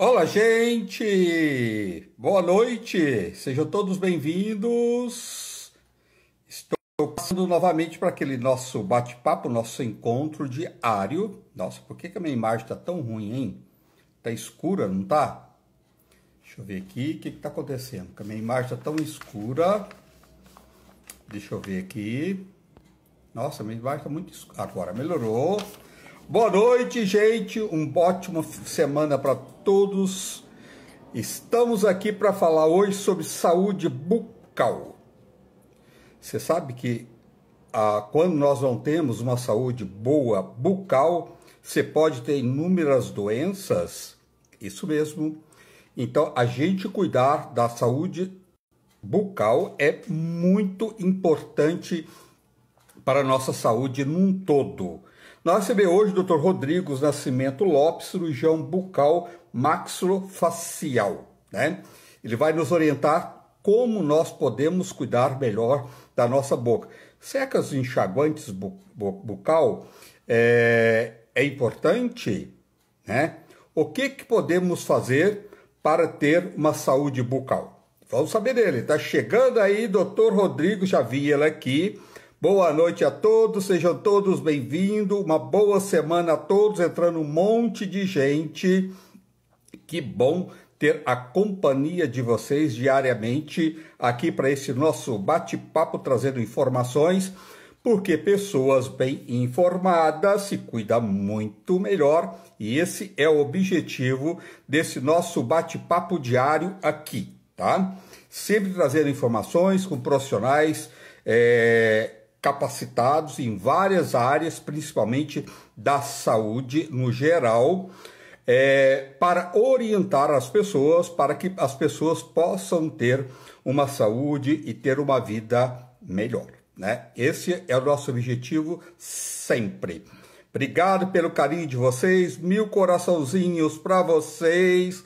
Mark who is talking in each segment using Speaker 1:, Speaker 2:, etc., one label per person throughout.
Speaker 1: Olá, gente! Boa noite! Sejam todos bem-vindos. Estou passando novamente para aquele nosso bate-papo, nosso encontro diário. Nossa, por que que a minha imagem está tão ruim, hein? Tá escura, não tá? Deixa eu ver aqui o que está acontecendo. Porque a minha imagem está tão escura. Deixa eu ver aqui. Nossa, a minha imagem está muito escura. Agora melhorou. Boa noite, gente. Uma ótima semana para todos. Estamos aqui para falar hoje sobre saúde bucal. Você sabe que quando nós não temos uma saúde boa bucal, você pode ter inúmeras doenças. Isso mesmo. Então, a gente cuidar da saúde bucal é muito importante para a nossa saúde num todo. Nós recebemos hoje o Dr. Rodrigo Nascimento Lopes, cirurgião bucal maxilofacial, né? Ele vai nos orientar como nós podemos cuidar melhor da nossa boca. Secas enxaguantes bucal é importante, né? O que podemos fazer para ter uma saúde bucal? Vamos saber dele. Está chegando aí, Dr. Rodrigo, já vi ele aqui. Boa noite a todos, sejam todos bem-vindos, uma boa semana a todos, entrando um monte de gente. Que bom ter a companhia de vocês diariamente aqui para esse nosso bate-papo, trazendo informações, porque pessoas bem informadas se cuidam muito melhor e esse é o objetivo desse nosso bate-papo diário aqui, tá? Sempre trazendo informações com profissionais capacitados em várias áreas, principalmente da saúde no geral, para orientar as pessoas, para que as pessoas possam ter uma saúde e ter uma vida melhor, né? Esse é o nosso objetivo sempre. Obrigado pelo carinho de vocês, 1000 coraçãozinhos para vocês,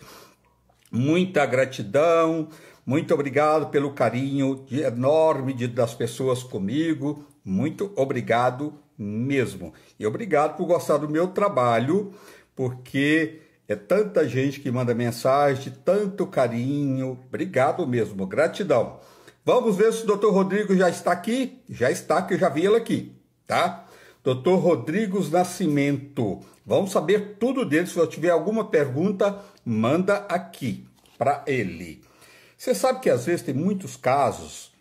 Speaker 1: muita gratidão. Muito obrigado pelo carinho enorme das pessoas comigo. Muito obrigado mesmo. E obrigado por gostar do meu trabalho, porque é tanta gente que manda mensagem, tanto carinho. Obrigado mesmo, gratidão. Vamos ver se o Dr. Rodrigo já está aqui. Já está, que eu já vi ele aqui, tá? Dr. Rodrigo Nascimento. Vamos saber tudo dele. Se eu tiver alguma pergunta, manda aqui para ele. Você sabe que às vezes tem muitos casos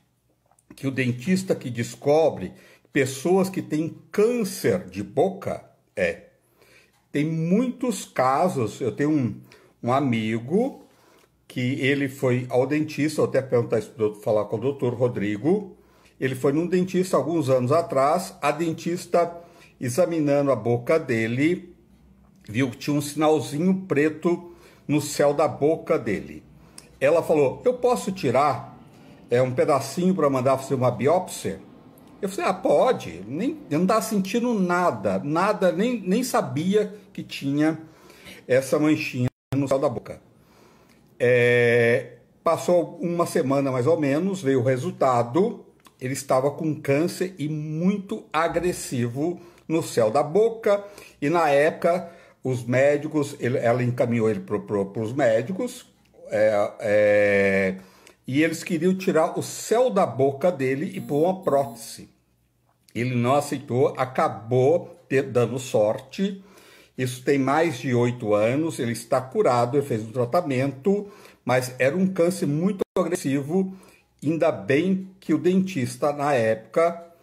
Speaker 1: que o dentista que descobre pessoas que têm câncer de boca, tem muitos casos. Eu tenho um amigo que ele foi ao dentista, eu até perguntar isso, falar com o doutor Rodrigo, ele foi num dentista alguns anos atrás, a dentista examinando a boca dele, viu que tinha um sinalzinho preto no céu da boca dele. Ela falou, eu posso tirar um pedacinho para mandar fazer uma biópsia? Eu falei, pode. Eu não estava sentindo nada, nem sabia que tinha essa manchinha no céu da boca. Passou uma semana mais ou menos, veio o resultado, ele estava com câncer e muito agressivo no céu da boca, e na época os médicos, ela encaminhou ele para os médicos, e eles queriam tirar o céu da boca dele e pôr uma prótese. Ele não aceitou, acabou dando sorte. Isso tem mais de 8 anos, ele está curado, ele fez um tratamento, mas era um câncer muito agressivo. Ainda bem que o dentista, na época,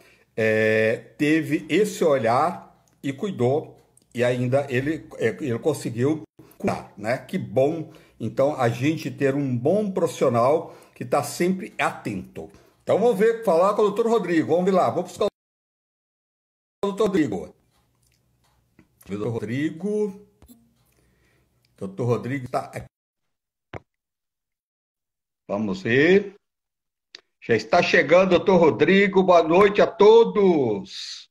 Speaker 1: teve esse olhar e cuidou, e ainda ele conseguiu curar, né? Que bom. Então, a gente ter um bom profissional que está sempre atento. Então, vamos ver, falar com o doutor Rodrigo. Vamos ver lá, vamos buscar o doutor Rodrigo. Doutor Rodrigo está aqui. Vamos ver. Já está chegando, doutor Rodrigo. Boa noite a todos.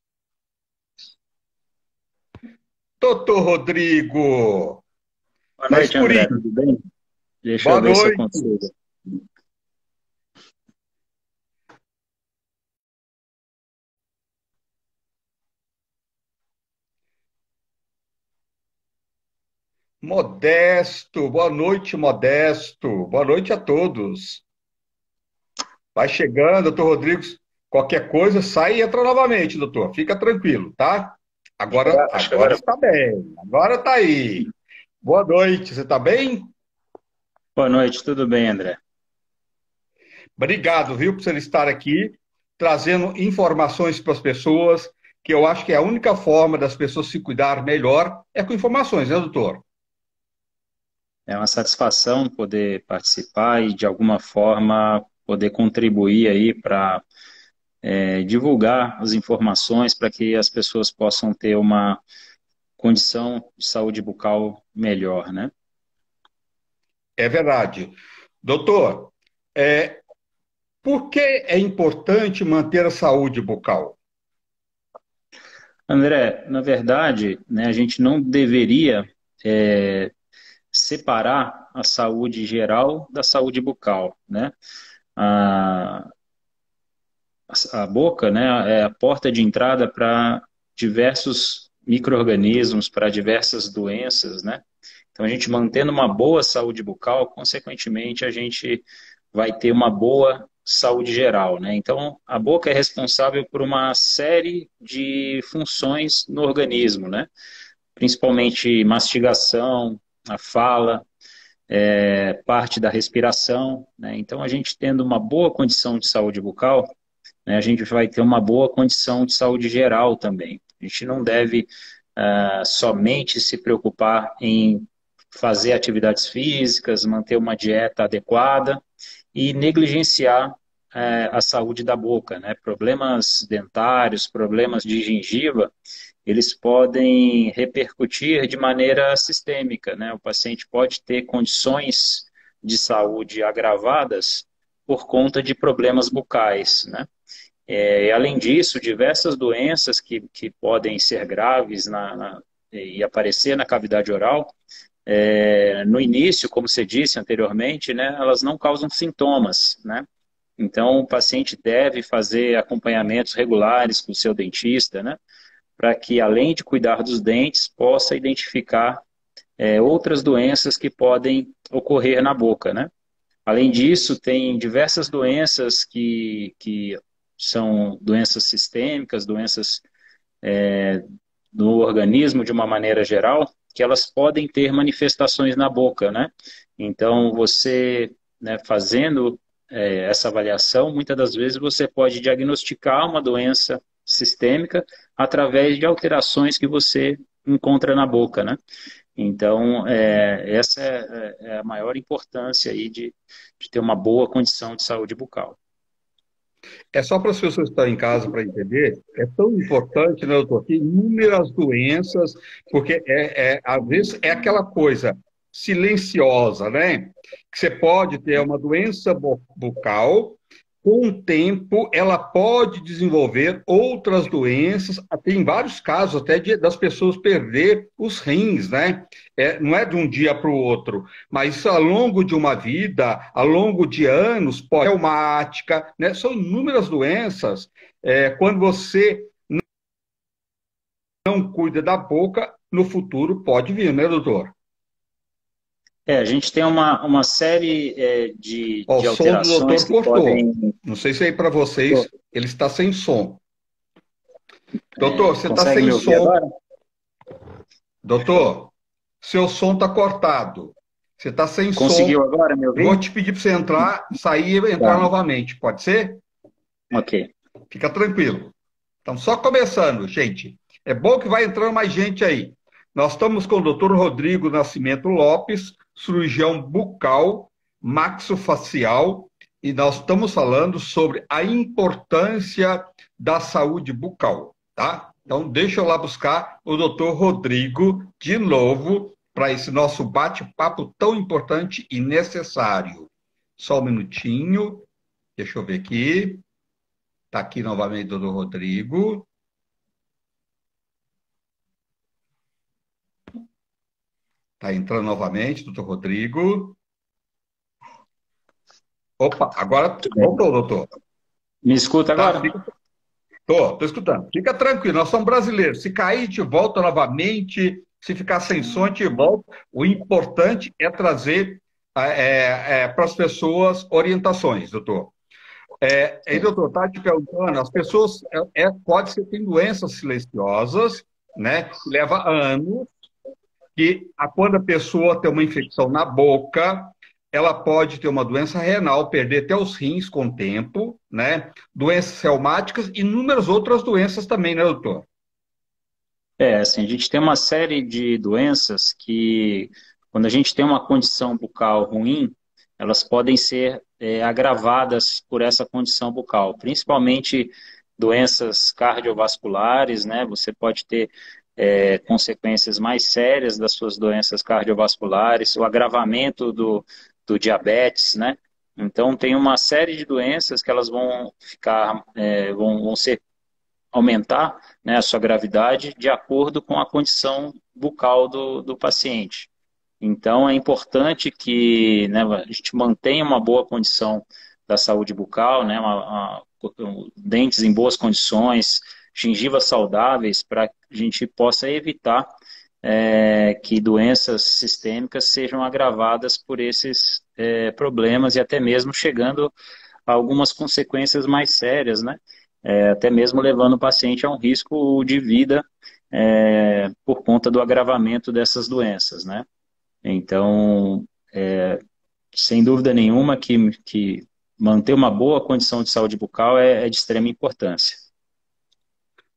Speaker 1: Doutor Rodrigo.
Speaker 2: Boa
Speaker 1: Na
Speaker 2: noite, André.
Speaker 1: escurinho.
Speaker 2: Tudo bem? Deixa
Speaker 1: Boa
Speaker 2: eu ver se eu
Speaker 1: noite.
Speaker 2: consigo.
Speaker 1: Modesto, boa noite, Modesto. Boa noite a todos. Vai chegando, doutor Rodrigues. Qualquer coisa, sai e entra novamente, doutor. Fica tranquilo, tá?
Speaker 2: Acho que
Speaker 1: Agora
Speaker 2: agora.
Speaker 1: está bem. Agora está aí. Boa noite, você está bem?
Speaker 2: Boa noite, tudo bem, André?
Speaker 1: Obrigado, viu, por você estar aqui, trazendo informações para as pessoas, que eu acho que é a única forma das pessoas se cuidar melhor é com informações, né, doutor?
Speaker 2: É uma satisfação poder participar e, de alguma forma, poder contribuir aí para divulgar as informações para que as pessoas possam ter uma condição de saúde bucal melhor, né?
Speaker 1: É verdade. Doutor, é, por que é importante manter a saúde bucal?
Speaker 2: André, na verdade, né, a gente não deveria é, separar a saúde geral da saúde bucal, né? A, a boca, né, é a porta de entrada para diversos micro-organismos, para diversas doenças, né? Então, a gente mantendo uma boa saúde bucal, consequentemente, a gente vai ter uma boa saúde geral, né? Então, a boca é responsável por uma série de funções no organismo, né? Principalmente mastigação, a fala, parte da respiração, né? Então, a gente tendo uma boa condição de saúde bucal, né, a gente vai ter uma boa condição de saúde geral também. A gente não deve somente se preocupar em fazer atividades físicas, manter uma dieta adequada e negligenciar a saúde da boca, né? Problemas dentários, problemas de gengiva, eles podem repercutir de maneira sistêmica, né? O paciente pode ter condições de saúde agravadas por conta de problemas bucais, né? Além disso, diversas doenças que podem ser graves e aparecer na cavidade oral, no início, como você disse anteriormente, né, elas não causam sintomas, né? Então, o paciente deve fazer acompanhamentos regulares com o seu dentista, né, para que, além de cuidar dos dentes, possa identificar outras doenças que podem ocorrer na boca, né? Além disso, tem diversas doenças que são doenças sistêmicas, doenças no organismo de uma maneira geral, que elas podem ter manifestações na boca, né? Então, você, né, fazendo essa avaliação, muitas das vezes você pode diagnosticar uma doença sistêmica através de alterações que você encontra na boca, né? Então, essa é a maior importância aí de ter uma boa condição de saúde bucal.
Speaker 1: É só para as pessoas que estão em casa para entender, é tão importante, né, doutor, que inúmeras doenças, porque às vezes é aquela coisa silenciosa, né? Que você pode ter uma doença bucal, com o tempo ela pode desenvolver outras doenças, tem vários casos até das pessoas perder os rins, né? Não é de um dia para o outro, mas isso ao longo de uma vida, ao longo de anos, pode reumática, né? São inúmeras doenças. Quando você não cuida da boca, no futuro pode vir, né, doutor?
Speaker 2: A gente tem uma série
Speaker 1: Ó, o
Speaker 2: de
Speaker 1: som do
Speaker 2: alterações
Speaker 1: doutor
Speaker 2: que
Speaker 1: cortou.
Speaker 2: podem.
Speaker 1: Não sei se aí para vocês ele está sem som. Doutor, você está
Speaker 2: Consegue
Speaker 1: sem
Speaker 2: me ouvir
Speaker 1: som.
Speaker 2: agora?
Speaker 1: Doutor, seu som está cortado. Você está sem
Speaker 2: Conseguiu
Speaker 1: som.
Speaker 2: agora me
Speaker 1: Eu vou
Speaker 2: ouvir?
Speaker 1: te pedir para você entrar, sair e entrar
Speaker 2: Tá,
Speaker 1: novamente. Pode ser?
Speaker 2: ok.
Speaker 1: Fica tranquilo. Estamos só começando, gente. É bom que vai entrando mais gente aí. Nós estamos com o Dr. Rodrigo Nascimento Lopes, cirurgião bucal, maxofacial, e nós estamos falando sobre a importância da saúde bucal, tá? Então, deixa eu lá buscar o Dr. Rodrigo de novo para esse nosso bate-papo tão importante e necessário. Só um minutinho, deixa eu ver aqui. Está aqui novamente o Dr. Rodrigo. Está entrando novamente, doutor Rodrigo. Opa, agora
Speaker 2: Tudo bem.
Speaker 1: voltou, doutor.
Speaker 2: Me escuta
Speaker 1: Tá,
Speaker 2: agora?
Speaker 1: tô escutando. Fica tranquilo, nós somos brasileiros. Se cair, a gente volta novamente Se ficar sem som, a gente volta. O importante é trazer para as pessoas orientações, doutor. Doutor, está te perguntando, as pessoas, pode ser, tem doenças silenciosas, né, que leva anos, quando a pessoa tem uma infecção na boca, ela pode ter uma doença renal, perder até os rins com o tempo, né, doenças reumáticas e inúmeras outras doenças também, né, doutor?
Speaker 2: Assim, a gente tem uma série de doenças que, quando a gente tem uma condição bucal ruim, elas podem ser agravadas por essa condição bucal, principalmente doenças cardiovasculares, né? Você pode ter consequências mais sérias das suas doenças cardiovasculares, o agravamento do diabetes, né? Então, tem uma série de doenças que elas vão ficar, vão ser aumentar, né, a sua gravidade de acordo com a condição bucal do paciente. Então, é importante que, né, a gente mantenha uma boa condição da saúde bucal, né, dentes em boas condições, gengivas saudáveis, para que a gente possa evitar que doenças sistêmicas sejam agravadas por esses problemas e até mesmo chegando a algumas consequências mais sérias, né? Até mesmo levando o paciente a um risco de vida por conta do agravamento dessas doenças, né? Então, sem dúvida nenhuma que manter uma boa condição de saúde bucal é de extrema importância.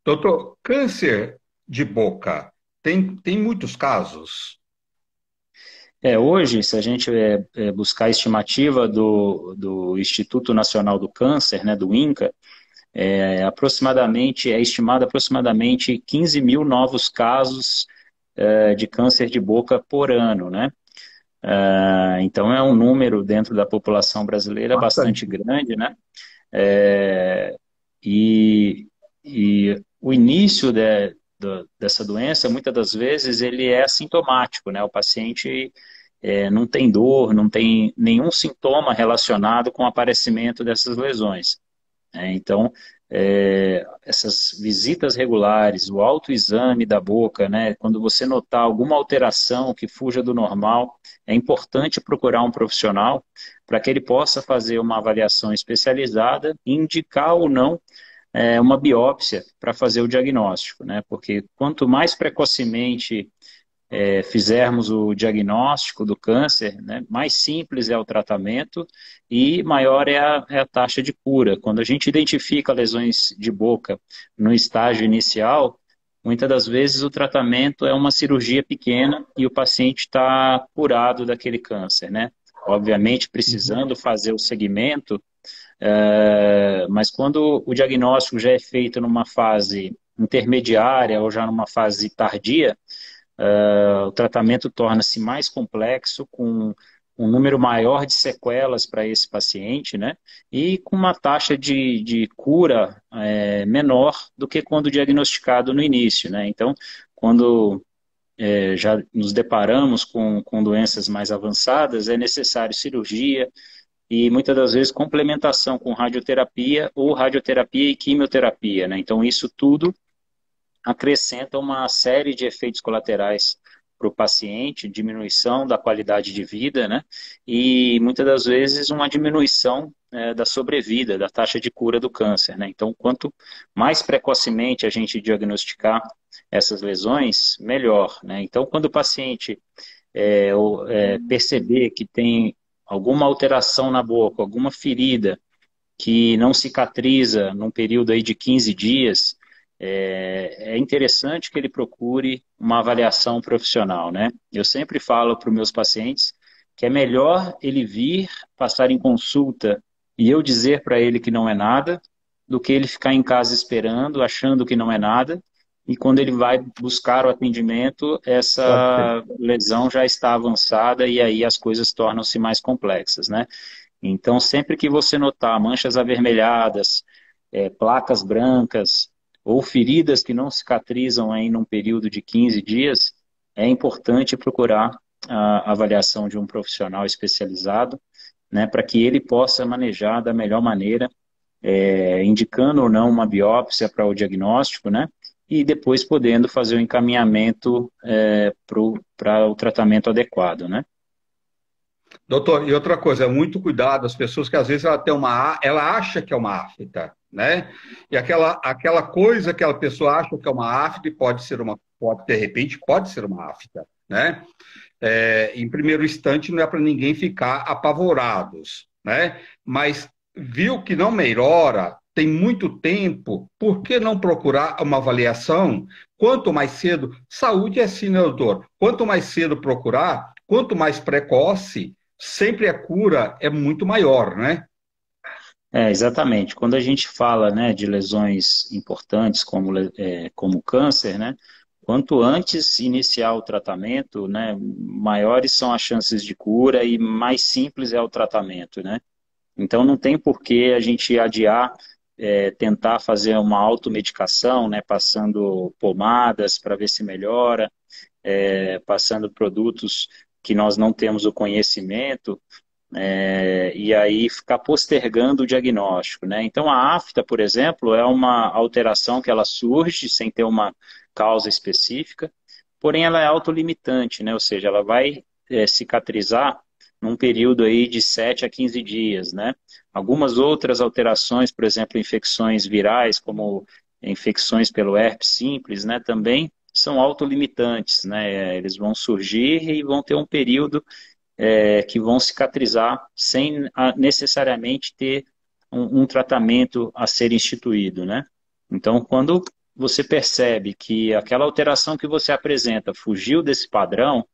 Speaker 1: Doutor, câncer de boca, tem muitos casos?
Speaker 2: Hoje, se a gente buscar a estimativa do Instituto Nacional do Câncer, né, do INCA, é estimado aproximadamente 15 mil novos casos de câncer de boca por ano, né? Então é um número dentro da população brasileira bastante
Speaker 1: Bastante.
Speaker 2: grande, né? É, e, e o início dessa doença, muitas das vezes, ele é assintomático, né? O paciente não tem dor, não tem nenhum sintoma relacionado com o aparecimento dessas lesões. Então, essas visitas regulares, o autoexame da boca, né, quando você notar alguma alteração que fuja do normal, é importante procurar um profissional para que ele possa fazer uma avaliação especializada e indicar ou não uma biópsia para fazer o diagnóstico, né, porque quanto mais precocemente fizermos o diagnóstico do câncer, né, mais simples é o tratamento e maior é a taxa de cura. Quando a gente identifica lesões de boca no estágio inicial, muitas das vezes o tratamento é uma cirurgia pequena e o paciente está curado daquele câncer, né? Obviamente precisando fazer o segmento, mas quando o diagnóstico já é feito numa fase intermediária ou já numa fase tardia, o tratamento torna-se mais complexo, com um número maior de sequelas para esse paciente, né? E com uma taxa de cura menor do que quando diagnosticado no início, né? Então, quando já nos deparamos com doenças mais avançadas, é necessário cirurgia e muitas das vezes complementação com radioterapia ou radioterapia e quimioterapia, né? Então, isso tudo acrescenta uma série de efeitos colaterais para o paciente, diminuição da qualidade de vida, né? E muitas das vezes uma diminuição da sobrevida, da taxa de cura do câncer, né? Então, quanto mais precocemente a gente diagnosticar essas lesões, melhor, né? Então, quando o paciente perceber que tem alguma alteração na boca, alguma ferida que não cicatriza num período aí de 15 dias, é interessante que ele procure uma avaliação profissional, né? Eu sempre falo para os meus pacientes que é melhor ele vir, passar em consulta e eu dizer para ele que não é nada, do que ele ficar em casa esperando, achando que não é nada, e quando ele vai buscar o atendimento,
Speaker 1: Pode ser.
Speaker 2: essa lesão já está avançada e aí as coisas tornam-se mais complexas, né? Então, sempre que você notar manchas avermelhadas, placas brancas ou feridas que não cicatrizam aí num período de 15 dias, é importante procurar a avaliação de um profissional especializado, né, para que ele possa manejar da melhor maneira, indicando ou não uma biópsia para o diagnóstico, né, e depois podendo fazer o encaminhamento para o tratamento adequado, né?
Speaker 1: Doutor, e outra coisa, muito cuidado, as pessoas que às vezes ela tem ela acha que é uma afta, né? E aquela coisa que a pessoa acha que é uma afta pode ser de repente, pode ser uma afta, né? Em primeiro instante, não é para ninguém ficar apavorados, né? Mas viu que não melhora, tem muito tempo, por que não procurar uma avaliação? Quanto mais cedo, saúde é assim, né, doutor? Quanto mais cedo procurar, quanto mais precoce, sempre a cura é muito maior, né?
Speaker 2: Exatamente. Quando a gente fala, né, de lesões importantes como câncer, né, quanto antes iniciar o tratamento, né, maiores são as chances de cura e mais simples é o tratamento, né? Então não tem por que a gente adiar, tentar fazer uma automedicação, né, passando pomadas para ver se melhora, passando produtos que nós não temos o conhecimento, e aí ficar postergando o diagnóstico, né? Então a afta, por exemplo, é uma alteração que ela surge sem ter uma causa específica, porém ela é autolimitante, né? Ou seja, ela vai cicatrizar num período aí de 7 a 15 dias, né? Algumas outras alterações, por exemplo, infecções virais, como infecções pelo herpes simples, né? Também são autolimitantes, né? Eles vão surgir e vão ter um período que vão cicatrizar sem necessariamente ter um tratamento a ser instituído, né? Então, quando você percebe que aquela alteração que você apresenta fugiu desse padrão,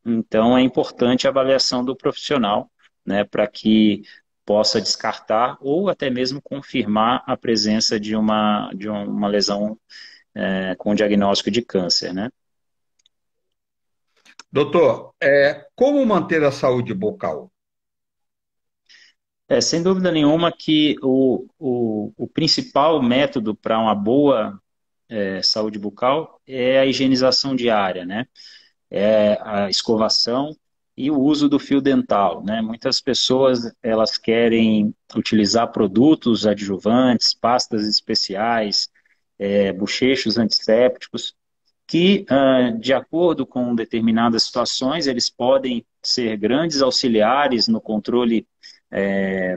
Speaker 2: então é importante a avaliação do profissional, né, para que possa descartar ou até mesmo confirmar a presença de uma lesão com diagnóstico de câncer, né?
Speaker 1: Doutor, como manter a saúde bucal?
Speaker 2: Sem dúvida nenhuma que o principal método para uma boa saúde bucal é a higienização diária, né? É a escovação e o uso do fio dental, né? Muitas pessoas, elas querem utilizar produtos adjuvantes, pastas especiais, bochechos antissépticos, que, de acordo com determinadas situações, eles podem ser grandes auxiliares no controle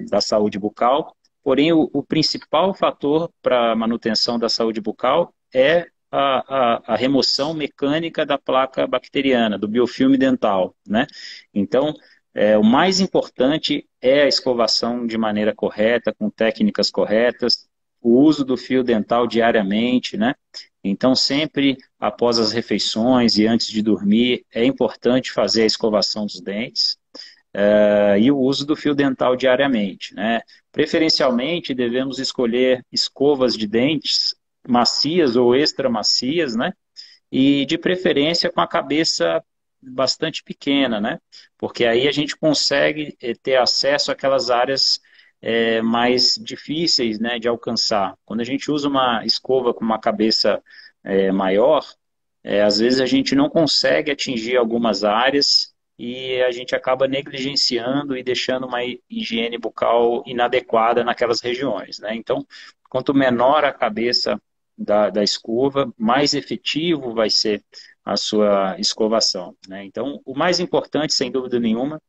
Speaker 2: da saúde bucal, porém o principal fator para a manutenção da saúde bucal é a remoção mecânica da placa bacteriana, do biofilme dental, né? Então, o mais importante é a escovação de maneira correta, com técnicas corretas, o uso do fio dental diariamente, né? Então, sempre após as refeições e antes de dormir, é importante fazer a escovação dos dentes, e o uso do fio dental diariamente, né? Preferencialmente, devemos escolher escovas de dentes macias ou extra macias, né? E de preferência com a cabeça bastante pequena, né? Porque aí a gente consegue ter acesso àquelas áreas mais difíceis, né, de alcançar. Quando a gente usa uma escova com uma cabeça maior, às vezes a gente não consegue atingir algumas áreas e a gente acaba negligenciando e deixando uma higiene bucal inadequada naquelas regiões, né? Então, quanto menor a cabeça da escova, mais efetivo vai ser a sua escovação, né? Então, o mais importante, sem dúvida nenhuma,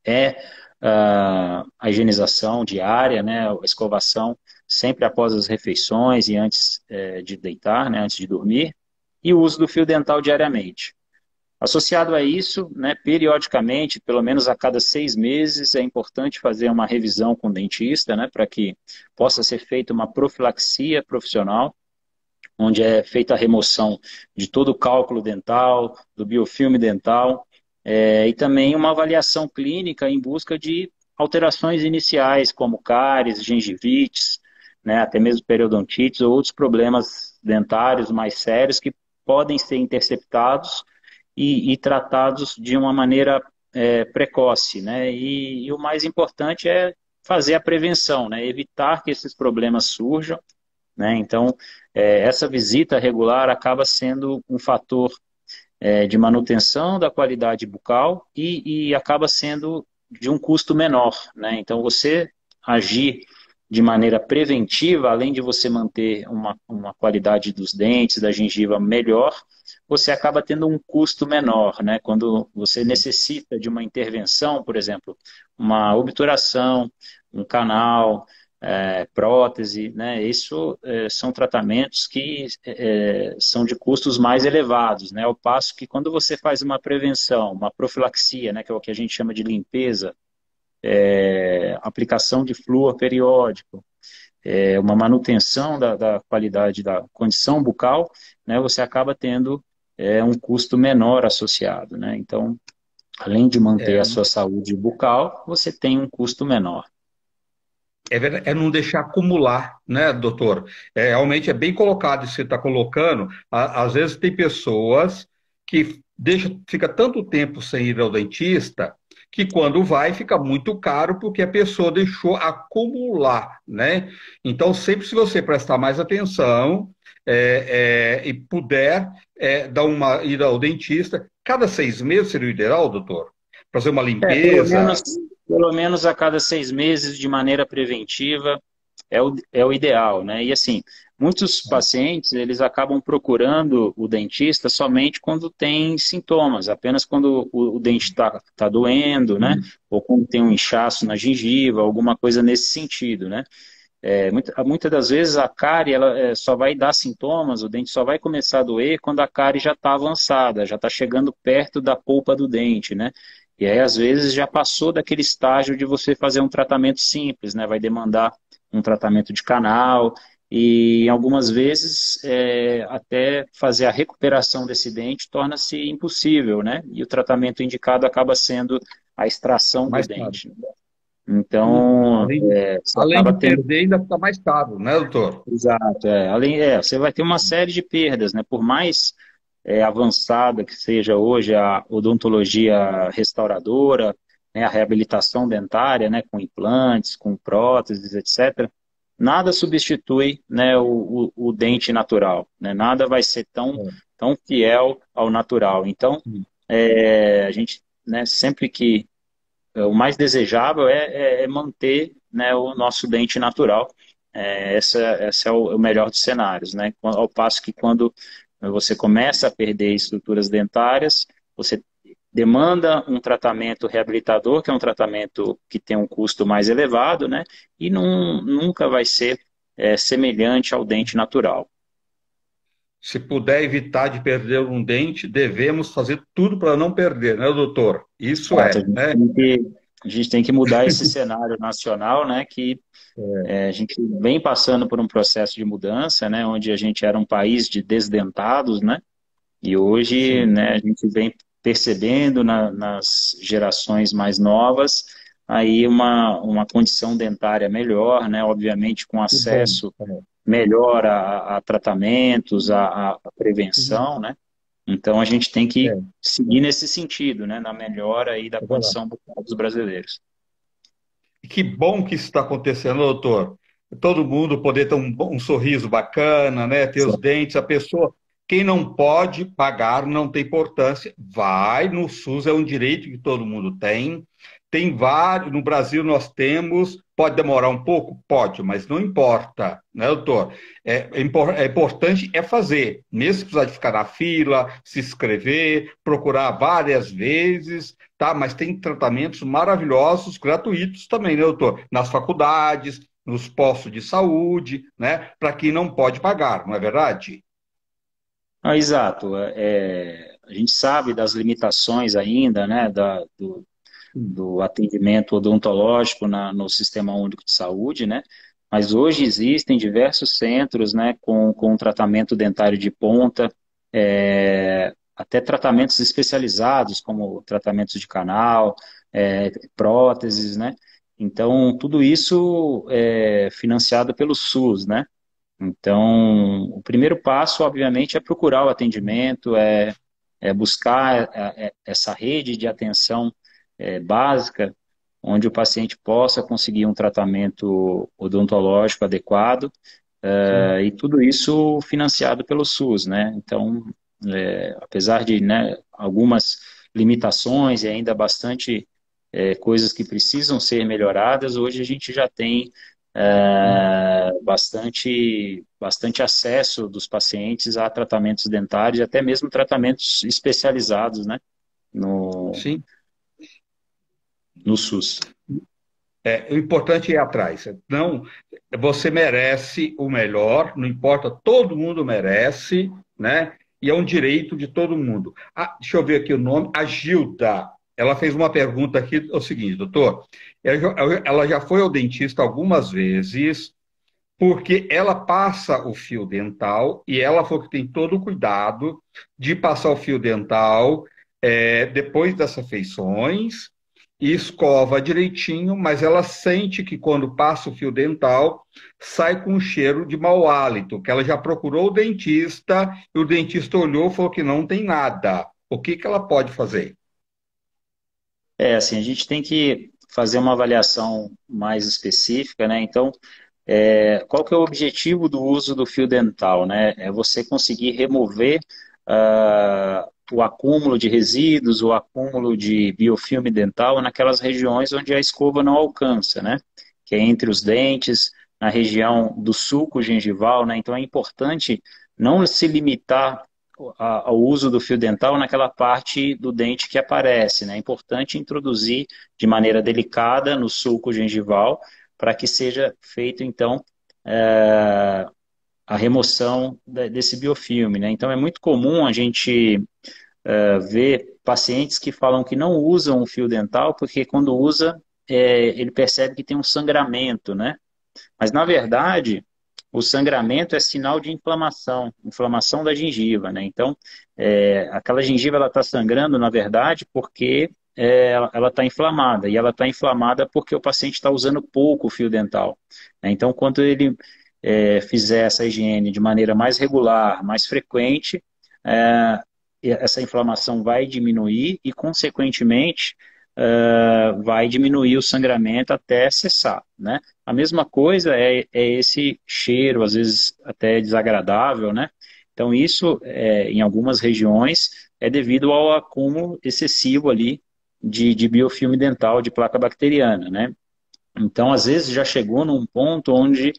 Speaker 2: é a higienização diária, né? A escovação sempre após as refeições e antes de deitar, né? Antes de dormir, e o uso do fio dental diariamente. Associado a isso, né, periodicamente, pelo menos a cada 6 meses, é importante fazer uma revisão com o dentista, né, para que possa ser feita uma profilaxia profissional, onde é feita a remoção de todo o cálculo dental, do biofilme dental, e também uma avaliação clínica em busca de alterações iniciais, como cáries, gengivites, né, até mesmo periodontites ou outros problemas dentários mais sérios que podem ser interceptados e tratados de uma maneira precoce, né? E o mais importante é fazer a prevenção, né? Evitar que esses problemas surjam, né? Então, essa visita regular acaba sendo um fator de manutenção da qualidade bucal e acaba sendo de um custo menor, né? Então, você agir de maneira preventiva, além de você manter uma qualidade dos dentes, da gengiva melhor, você acaba tendo um custo menor, né? Quando você necessita de uma intervenção, por exemplo, uma obturação, um canal, prótese, né? Isso são tratamentos que são de custos mais elevados, né? Ao passo que quando você faz uma prevenção, uma profilaxia, né? Que é o que a gente chama de limpeza, aplicação de flúor periódico, uma manutenção da qualidade da condição bucal, né? Você acaba tendo um custo menor associado, né? Então, além de manter
Speaker 1: É,
Speaker 2: a sua saúde bucal, você tem um custo menor.
Speaker 1: é não deixar acumular, né, doutor? Realmente é bem colocado isso que você está colocando. Às vezes tem pessoas que fica tanto tempo sem ir ao dentista que quando vai fica muito caro porque a pessoa deixou acumular, né? Então, sempre se você prestar mais atenção e puder ir ao dentista, cada 6 meses seria o ideal, doutor? Fazer uma
Speaker 2: É, pelo
Speaker 1: limpeza.
Speaker 2: menos, pelo menos a cada 6 meses, de maneira preventiva, é o ideal, né? E assim, muitos pacientes, eles acabam procurando o dentista somente quando tem sintomas, apenas quando o dente está doendo, né? Ou quando tem um inchaço na gengiva, alguma coisa nesse sentido, né? Muitas das vezes a cárie ela, só vai dar sintomas, o dente só vai começar a doer quando a cárie já está avançada, já está chegando perto da polpa do dente, né? E aí, às vezes, já passou daquele estágio de você fazer um tratamento simples, né? Vai demandar um tratamento de canal e, algumas vezes, até fazer a recuperação desse dente torna-se impossível, né? E o tratamento indicado acaba sendo a extração do
Speaker 1: Mais caro.
Speaker 2: dente. Então,
Speaker 1: Além,
Speaker 2: você
Speaker 1: além de
Speaker 2: acaba tendo.
Speaker 1: perder, ainda fica mais caro, né, doutor?
Speaker 2: Exato, você vai ter uma série de perdas, né? Por mais avançada que seja hoje a odontologia restauradora, né, a reabilitação dentária, né, com implantes, com próteses, etc., nada substitui, né, o dente natural, né? Nada vai ser tão fiel ao natural. Então, a gente, né, sempre que o mais desejável é manter, né, o nosso dente natural. Esse é o melhor dos cenários, né? Ao passo que quando você começa a perder estruturas dentárias, você demanda um tratamento reabilitador, que é um tratamento que tem um custo mais elevado, né? E nunca vai ser semelhante ao dente natural.
Speaker 1: Se puder evitar de perder um dente, devemos fazer tudo para não perder, né, doutor? Isso
Speaker 2: Exato,
Speaker 1: né?
Speaker 2: a gente tem que mudar esse cenário nacional, né? Que a gente vem passando por um processo de mudança, né, onde a gente era um país de desdentados, né, e hoje,
Speaker 1: Sim,
Speaker 2: né, a gente vem percebendo nas gerações mais novas aí uma condição dentária melhor, né, obviamente com
Speaker 1: que bom.
Speaker 2: acesso melhor a tratamentos, a prevenção, né, então a gente tem que
Speaker 1: É,
Speaker 2: seguir nesse sentido, né, na melhora aí da
Speaker 1: é verdade.
Speaker 2: condição bucal dos brasileiros.
Speaker 1: Que bom que isso está acontecendo, doutor. Todo mundo poder ter um sorriso bacana, né? Ter os dentes, a pessoa. Quem não pode pagar não tem importância. Vai no SUS, é um direito que todo mundo tem. Tem vários, no Brasil nós temos, pode demorar um pouco? Pode, mas não importa, né, doutor? É importante fazer, mesmo se precisar de ficar na fila, se inscrever, procurar várias vezes, tá? Mas tem tratamentos maravilhosos, gratuitos também, né, doutor? Nas faculdades, nos postos de saúde, né? Para quem não pode pagar, não é verdade?
Speaker 2: Exato. A gente sabe das limitações ainda, né, do atendimento odontológico no Sistema Único de Saúde, né, mas hoje existem diversos centros, né, com tratamento dentário de ponta, até tratamentos especializados, como tratamentos de canal, próteses, né, então tudo isso é financiado pelo SUS, né, então, o primeiro passo, obviamente, é procurar o atendimento, é buscar essa rede de atenção básica, onde o paciente possa conseguir um tratamento odontológico adequado,
Speaker 1: Sim.
Speaker 2: e tudo isso financiado pelo SUS, né? Então, apesar de, né, algumas limitações e ainda bastante coisas que precisam ser melhoradas, hoje a gente já tem bastante acesso dos pacientes a tratamentos dentários e até mesmo tratamentos especializados, né, no,
Speaker 1: Sim.
Speaker 2: no SUS.
Speaker 1: O importante é ir atrás. Não, você merece o melhor, não importa, todo mundo merece, né? E é um direito de todo mundo. Ah, deixa eu ver aqui o nome. A Gilda, ela fez uma pergunta aqui, é o seguinte, doutor, ela já foi ao dentista algumas vezes, porque ela passa o fio dental e ela falou que tem todo o cuidado de passar o fio dental depois das refeições e escova direitinho, mas ela sente que quando passa o fio dental sai com um cheiro de mau hálito, que ela já procurou o dentista e o dentista olhou e falou que não tem nada. O que que ela pode fazer?
Speaker 2: Assim, a gente tem que fazer uma avaliação mais específica, né? Então, qual que é o objetivo do uso do fio dental, né? É você conseguir remover o acúmulo de resíduos, o acúmulo de biofilme dental naquelas regiões onde a escova não alcança, né? Que é entre os dentes, na região do sulco gengival, né? Então é importante não se limitar ao uso do fio dental naquela parte do dente que aparece, né? É importante introduzir de maneira delicada no sulco gengival para que seja feito, então, é, a remoção desse biofilme, né? Então, é muito comum a gente ver pacientes que falam que não usam o fio dental porque quando usa, ele percebe que tem um sangramento, né? Mas, na verdade, o sangramento é sinal de inflamação, inflamação da gengiva, né? Então, aquela gengiva ela está sangrando, na verdade, porque ela está inflamada, e ela está inflamada porque o paciente está usando pouco o fio dental, né? Então, quando ele fizer essa higiene de maneira mais regular, mais frequente, é, essa inflamação vai diminuir e, consequentemente, vai diminuir o sangramento até cessar, né? A mesma coisa é esse cheiro, às vezes até desagradável, né? Então, isso, em algumas regiões, é devido ao acúmulo excessivo ali de biofilme dental, de placa bacteriana, né? Então, às vezes, já chegou num ponto onde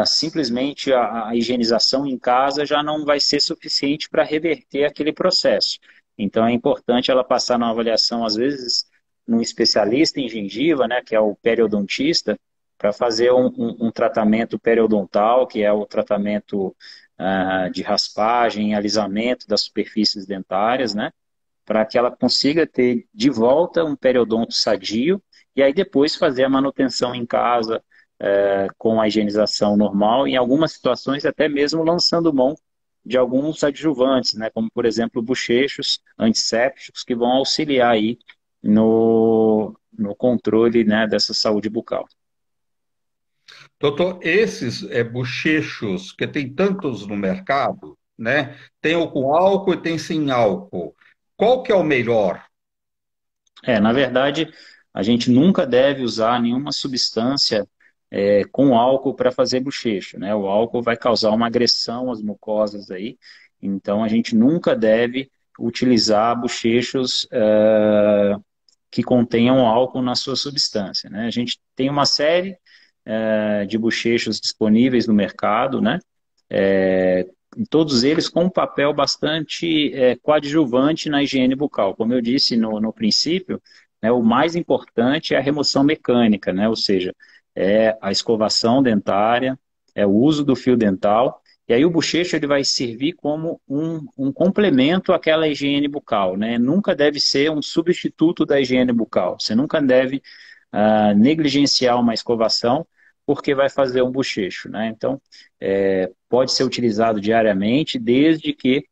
Speaker 2: simplesmente a higienização em casa já não vai ser suficiente para reverter aquele processo. Então, é importante ela passar numa avaliação, às vezes, num especialista em gengiva, né, que é o periodontista, para fazer um tratamento periodontal, que é o tratamento de raspagem, alisamento das superfícies dentárias, né, para que ela consiga ter de volta um periodonto sadio e aí depois fazer a manutenção em casa com a higienização normal, em algumas situações até mesmo lançando mão de alguns adjuvantes, né, como por exemplo bochechos antissépticos que vão auxiliar aí no controle, né, dessa saúde bucal.
Speaker 1: Doutor, esses bochechos, que tem tantos no mercado, né? Tem o com álcool e tem sem álcool. Qual que é o melhor?
Speaker 2: Na verdade, a gente nunca deve usar nenhuma substância com álcool para fazer bochecho, né? O álcool vai causar uma agressão às mucosas aí, então a gente nunca deve utilizar bochechos que contenham álcool na sua substância, né? A gente tem uma série de bochechos disponíveis no mercado, né? Todos eles com um papel bastante coadjuvante na higiene bucal. Como eu disse no princípio, né, o mais importante é a remoção mecânica, né, ou seja, é a escovação dentária, é o uso do fio dental, e aí o bochecho ele vai servir como um complemento àquela higiene bucal, né? Nunca deve ser um substituto da higiene bucal. Você nunca deve negligenciar uma escovação porque vai fazer um bochecho, né? Então, pode ser utilizado diariamente, desde que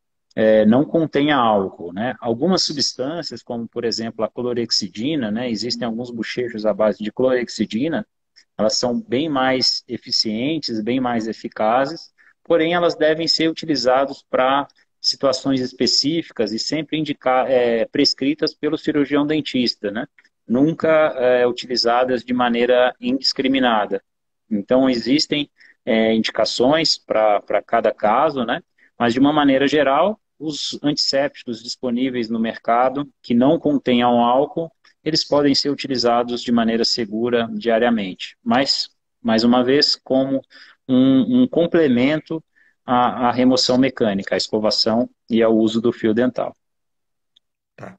Speaker 2: não contenha álcool, né? Algumas substâncias, como por exemplo a clorexidina, né? Existem alguns bochechos à base de clorexidina, elas são bem mais eficientes, bem mais eficazes, porém elas devem ser utilizadas para situações específicas e sempre prescritas pelo cirurgião dentista, né? Nunca utilizadas de maneira indiscriminada. Então, existem indicações para cada caso, né? Mas, de uma maneira geral, os antissépticos disponíveis no mercado que não contenham álcool, eles podem ser utilizados de maneira segura diariamente. Mas, mais uma vez, como um complemento à remoção mecânica, à escovação e ao uso do fio dental.
Speaker 1: Tá.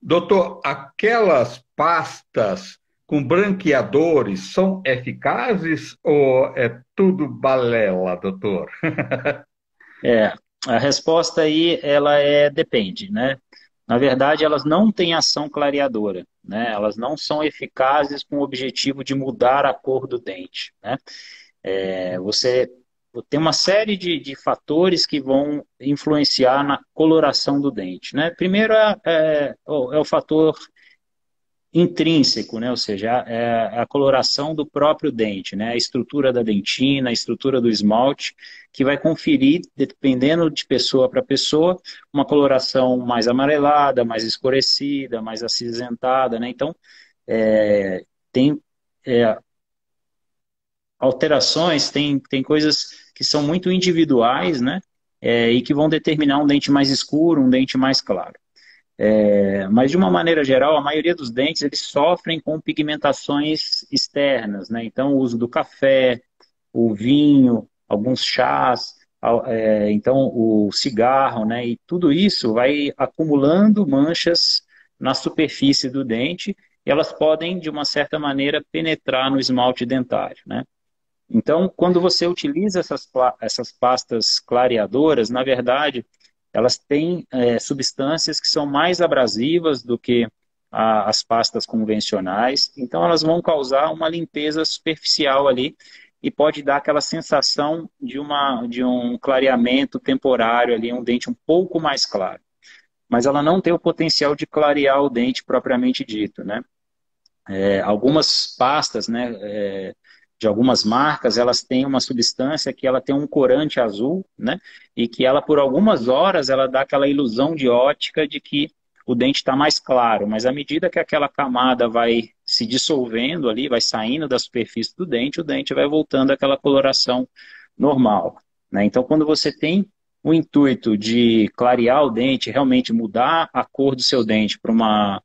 Speaker 1: Doutor, aquelas pastas com branqueadores são eficazes ou é tudo balela, doutor?
Speaker 2: É, a resposta aí, ela depende, né? Na verdade, elas não têm ação clareadora, né? Elas não são eficazes com o objetivo de mudar a cor do dente, né? Você tem uma série de fatores que vão influenciar na coloração do dente, né? Primeiro é o fator intrínseco, né? Ou seja, a coloração do próprio dente, né? A estrutura da dentina, a estrutura do esmalte, que vai conferir, dependendo de pessoa para pessoa, uma coloração mais amarelada, mais escurecida, mais acinzentada, né? Então, tem alterações, tem coisas que são muito individuais, né? E que vão determinar um dente mais escuro, um dente mais claro. Mas, de uma maneira geral, a maioria dos dentes eles sofrem com pigmentações externas, né? Então, o uso do café, o vinho, alguns chás, então o cigarro, né? E tudo isso vai acumulando manchas na superfície do dente e elas podem, de uma certa maneira, penetrar no esmalte dentário, né? Então, quando você utiliza essas pastas clareadoras, na verdade, elas têm substâncias que são mais abrasivas do que as pastas convencionais, então elas vão causar uma limpeza superficial ali e pode dar aquela sensação de um clareamento temporário ali, um dente um pouco mais claro. Mas ela não tem o potencial de clarear o dente propriamente dito, né? Algumas pastas, né, de algumas marcas, elas têm uma substância que ela tem um corante azul, né, e que ela, por algumas horas, ela dá aquela ilusão de ótica de que o dente está mais claro, mas à medida que aquela camada vai se dissolvendo ali, vai saindo da superfície do dente, o dente vai voltando àquela coloração normal, né? Então, quando você tem o intuito de clarear o dente, realmente mudar a cor do seu dente para uma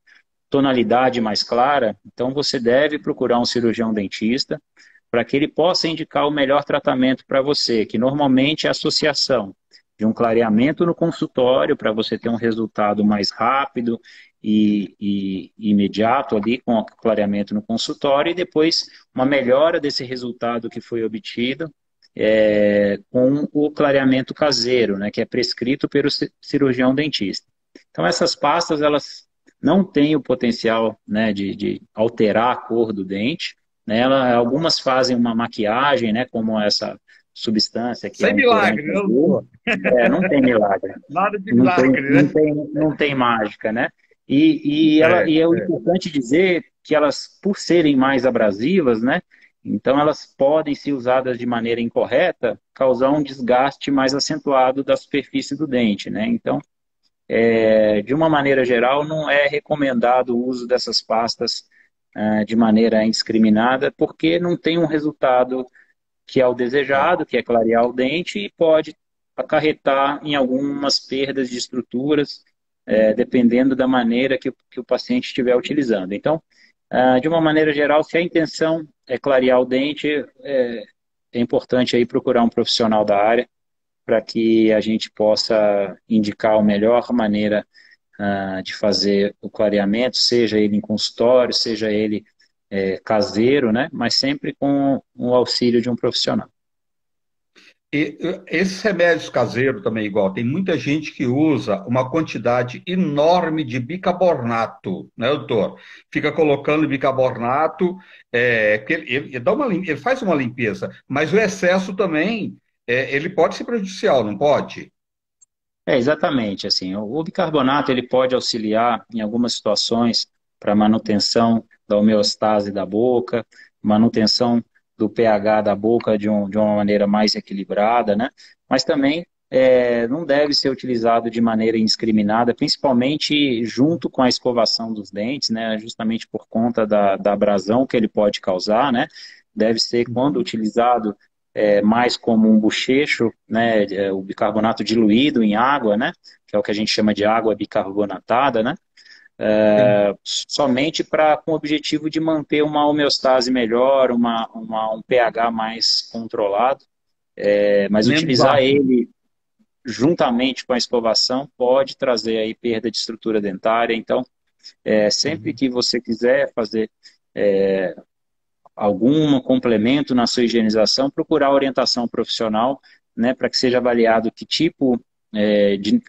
Speaker 2: tonalidade mais clara, então você deve procurar um cirurgião dentista para que ele possa indicar o melhor tratamento para você, que normalmente é a associação de um clareamento no consultório para você ter um resultado mais rápido e imediato ali com o clareamento no consultório e depois uma melhora desse resultado que foi obtido com o clareamento caseiro, né, que é prescrito pelo cirurgião dentista. Então essas pastas, elas não têm o potencial, né, de alterar a cor do dente, né? Algumas fazem uma maquiagem, né, como essa substância que é
Speaker 1: Sem
Speaker 2: um corante
Speaker 1: milagre, né, doutor?
Speaker 2: azul. Não tem milagre,
Speaker 1: Nada de milagre, né?
Speaker 2: não tem mágica, né? E é o importante dizer que elas, por serem mais abrasivas, né, então elas podem, se usadas de maneira incorreta, causar um desgaste mais acentuado da superfície do dente, né? Então, de uma maneira geral, não é recomendado o uso dessas pastas de maneira indiscriminada, porque não tem um resultado que é o
Speaker 1: É.
Speaker 2: desejado, que é clarear o dente, e pode acarretar em algumas perdas de estruturas, dependendo da maneira que o paciente estiver utilizando. Então, de uma maneira geral, se a intenção é clarear o dente, é importante aí procurar um profissional da área para que a gente possa indicar a melhor maneira de fazer o clareamento, seja ele em consultório, seja ele caseiro, né? Mas sempre com o auxílio de um profissional.
Speaker 1: E esses remédios caseiros também, igual, tem muita gente que usa uma quantidade enorme de bicarbonato, né, doutor? Fica colocando bicarbonato, que ele dá ele faz uma limpeza, mas o excesso também, ele pode ser prejudicial, não pode?
Speaker 2: Exatamente, assim, o bicarbonato ele pode auxiliar em algumas situações para manutenção da homeostase da boca, manutenção do pH da boca de uma maneira mais equilibrada, né? Mas também não deve ser utilizado de maneira indiscriminada, principalmente junto com a escovação dos dentes, né? Justamente por conta da abrasão que ele pode causar, né? Deve ser, quando utilizado, mais como um bochecho, né, o bicarbonato diluído em água, né, que é o que a gente chama de água bicarbonatada, né,
Speaker 1: Entendi.
Speaker 2: somente com o objetivo de manter uma homeostase melhor, um pH mais controlado, mas
Speaker 1: Menos
Speaker 2: utilizar
Speaker 1: ácido.
Speaker 2: ele juntamente com a escovação pode trazer aí perda de estrutura dentária. Então, sempre
Speaker 1: Uhum.
Speaker 2: que você quiser fazer algum complemento na sua higienização, procurar orientação profissional, né, para que seja avaliado que tipo,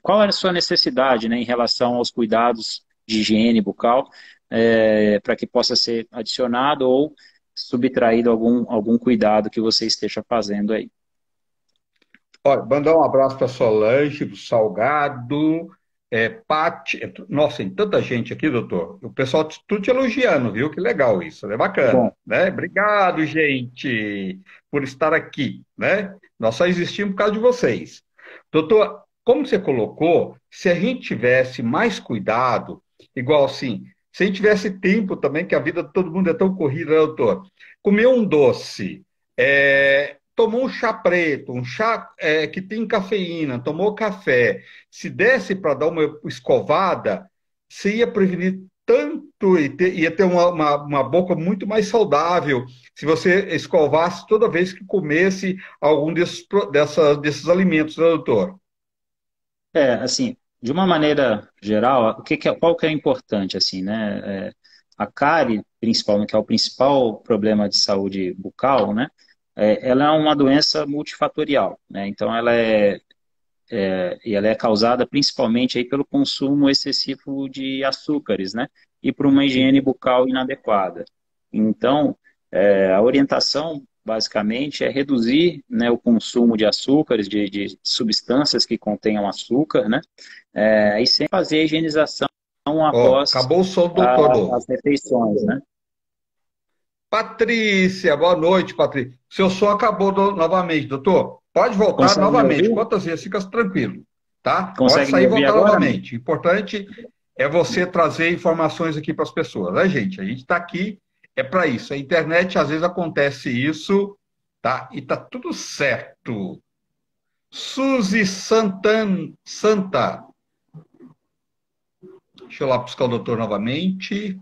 Speaker 2: qual é a sua necessidade, né, em relação aos cuidados de higiene bucal, para que possa ser adicionado ou subtraído algum cuidado que você esteja fazendo aí.
Speaker 1: Olha, mandar um abraço para Solange, do Salgado, Pati. Nossa, tem tanta gente aqui, doutor. O pessoal tudo te elogiando, viu? Que legal isso, é
Speaker 2: Que bom.
Speaker 1: bacana, né? Obrigado, gente, por estar aqui, né? Nós só existimos por causa de vocês. Doutor, como você colocou, se a gente tivesse mais cuidado, igual assim, se a gente tivesse tempo também, que a vida de todo mundo é tão corrida, né, doutor? Comer um doce. Tomou um chá preto, um chá que tem cafeína, tomou café, se desse para dar uma escovada, você ia prevenir tanto e ia ter uma boca muito mais saudável se você escovasse toda vez que comesse algum desses alimentos, né, doutor?
Speaker 2: Assim, de uma maneira geral, qual que é importante, assim, né? A cárie, principalmente, que é o principal problema de saúde bucal, né? Ela é uma doença multifatorial, né? Então, ela é causada principalmente aí pelo consumo excessivo de açúcares, né? E por uma higiene bucal inadequada. Então, a orientação, basicamente, é reduzir, né, o consumo de açúcares, de substâncias que contenham açúcar, né? E sem fazer a higienização
Speaker 1: Ó,
Speaker 2: após
Speaker 1: acabou o som do doutor.
Speaker 2: as refeições, né?
Speaker 1: Patrícia, boa noite, Patrícia. Seu som acabou novamente, doutor. Pode voltar
Speaker 2: Consegue me
Speaker 1: novamente,
Speaker 2: ouvir?
Speaker 1: quantas vezes fica tranquilo, tá? Pode
Speaker 2: Consegue me
Speaker 1: sair e
Speaker 2: ouvir
Speaker 1: voltar
Speaker 2: agora?
Speaker 1: novamente. O importante é você trazer informações aqui para as pessoas, né, gente? A gente está aqui é para isso. A internet às vezes acontece isso, tá? E tá tudo certo. Suzy Santa. Deixa eu lá buscar o doutor novamente.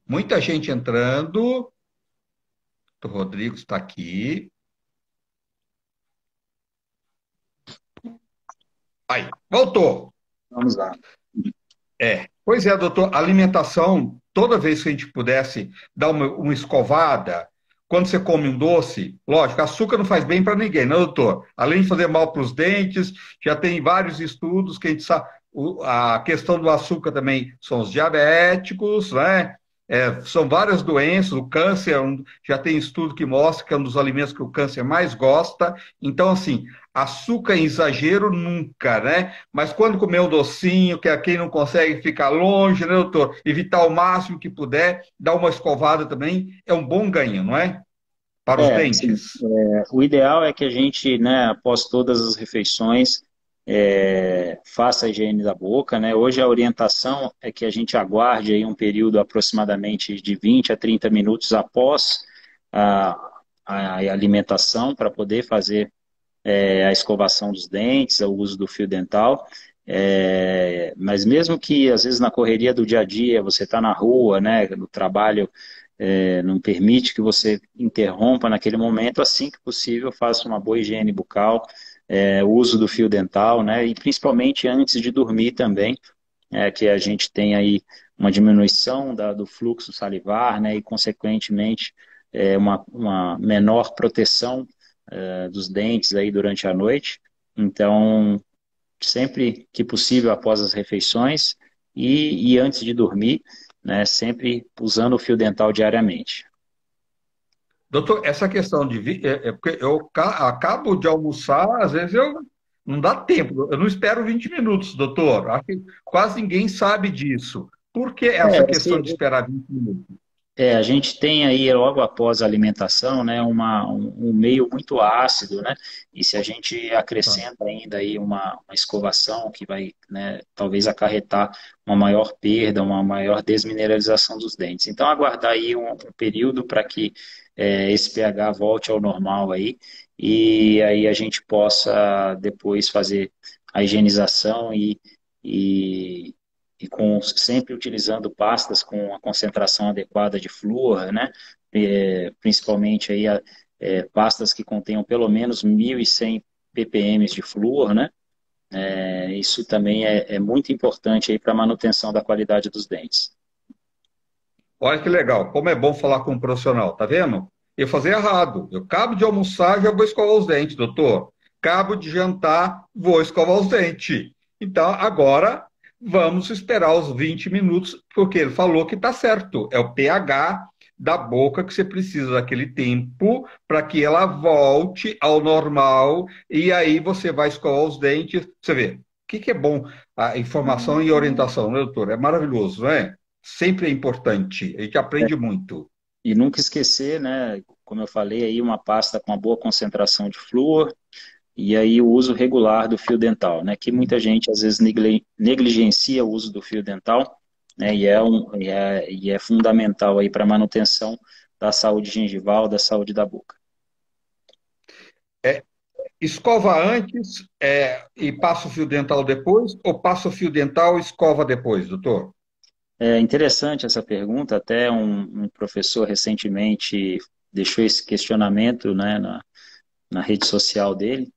Speaker 1: Muita gente entrando. O Rodrigo está aqui. Aí, voltou.
Speaker 2: Vamos lá.
Speaker 1: Pois é, doutor, alimentação, toda vez que a gente pudesse dar uma escovada, quando você come um doce, lógico, açúcar não faz bem para ninguém, né, doutor? Além de fazer mal para os dentes, já tem vários estudos que a gente sabe. A questão do açúcar também são os diabéticos, né? São várias doenças, o câncer, já tem estudo que mostra que é um dos alimentos que o câncer mais gosta. Então, assim, açúcar em exagero nunca, né? Mas quando comer um docinho, que é quem não consegue ficar longe, né, doutor? Evitar o máximo que puder, dar uma escovada também é um bom ganho, não é? Para os
Speaker 2: Sim,
Speaker 1: dentes.
Speaker 2: o ideal é que a gente, né, após todas as refeições, faça a higiene da boca, né? Hoje a orientação é que a gente aguarde aí um período aproximadamente de 20 a 30 minutos após a, a alimentação para poder fazer a escovação dos dentes, o uso do fio dental. Mas mesmo que às vezes na correria do dia a dia você está na rua, né, no trabalho, não permite que você interrompa naquele momento, assim que possível, faça uma boa higiene bucal, o uso do fio dental, né, e principalmente antes de dormir também, que a gente tem aí uma diminuição do fluxo salivar, né, e consequentemente uma menor proteção dos dentes aí durante a noite. Então, sempre que possível após as refeições e antes de dormir, né, sempre usando o fio dental diariamente.
Speaker 1: Doutor, essa questão de. Porque eu acabo de almoçar, às vezes eu. Não dá tempo, eu não espero 20 minutos, doutor. Acho que quase ninguém sabe disso. Por que essa questão de esperar 20 minutos?
Speaker 2: A gente tem aí, logo após a alimentação, né, um meio muito ácido, né, e se a gente
Speaker 1: Tá.
Speaker 2: acrescenta ainda aí uma escovação que vai, né, talvez acarretar uma maior perda, uma maior desmineralização dos dentes. Então, aguardar aí um período para que esse pH volte ao normal aí, e aí a gente possa depois fazer a higienização e sempre utilizando pastas com a concentração adequada de flúor, né? Principalmente aí pastas que contenham pelo menos 1.100 ppm de flúor, né? Isso também é muito importante aí para a manutenção da qualidade dos dentes.
Speaker 1: Olha que legal, como é bom falar com um profissional, tá vendo? Eu fazia errado. Eu acabo de almoçar, já vou escovar os dentes, doutor. Acabo de jantar, vou escovar os dentes. Então, agora vamos esperar os 20 minutos, porque ele falou que tá certo. É o pH da boca que você precisa daquele tempo para que ela volte ao normal e aí você vai escovar os dentes. Você vê, o que é bom? A informação e orientação, né, doutor? É maravilhoso, não é? Sempre é importante, a gente aprende muito.
Speaker 2: E nunca esquecer, né? Como eu falei aí, uma pasta com uma boa concentração de flúor, e aí o uso regular do fio dental, né? Que muita gente às vezes negligencia o uso do fio dental, né? E é fundamental aí para a manutenção da saúde gengival, da saúde da boca.
Speaker 1: É, escova antes e passa o fio dental depois, ou passa o fio dental e escova depois, doutor?
Speaker 2: É interessante essa pergunta, até um professor recentemente deixou esse questionamento, né, na rede social dele.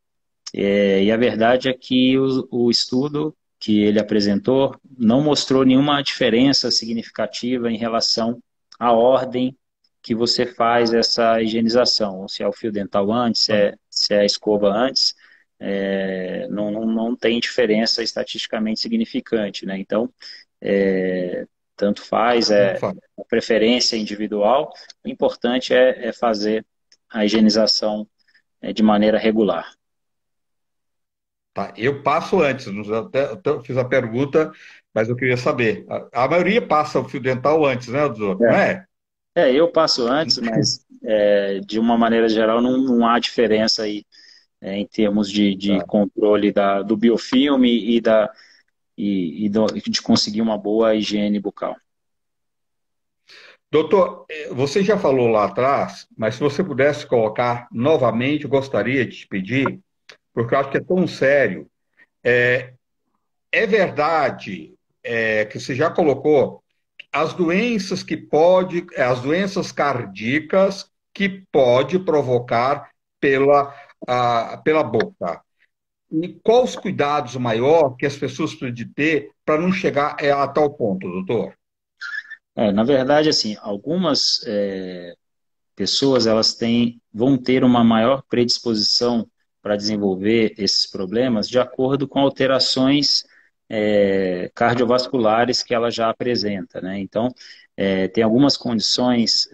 Speaker 2: E a verdade é que o estudo que ele apresentou não mostrou nenhuma diferença significativa em relação à ordem que você faz essa higienização, ou se é o fio dental antes, se é a escova antes, não tem diferença estatisticamente significante, né? Então, tanto faz,
Speaker 1: Não faz.
Speaker 2: a preferência individual, o importante é fazer a higienização de maneira regular.
Speaker 1: Tá, eu passo antes, até fiz a pergunta, mas eu queria saber. A maioria passa o fio dental antes, né, doutor? Não é?
Speaker 2: Eu passo antes, mas de uma maneira geral não há diferença aí em termos de
Speaker 1: Tá.
Speaker 2: controle do biofilme de conseguir uma boa higiene bucal.
Speaker 1: Doutor, você já falou lá atrás, mas se você pudesse colocar novamente, eu gostaria de te pedir, porque eu acho que é tão sério. É, é verdade, que você já colocou as doenças cardíacas que pode provocar pela boca. E quais os cuidados maior que as pessoas precisam de ter para não chegar a tal ponto, doutor?
Speaker 2: Na verdade, assim, algumas pessoas vão ter uma maior predisposição para desenvolver esses problemas de acordo com alterações cardiovasculares que ela já apresenta, né? Então, tem algumas condições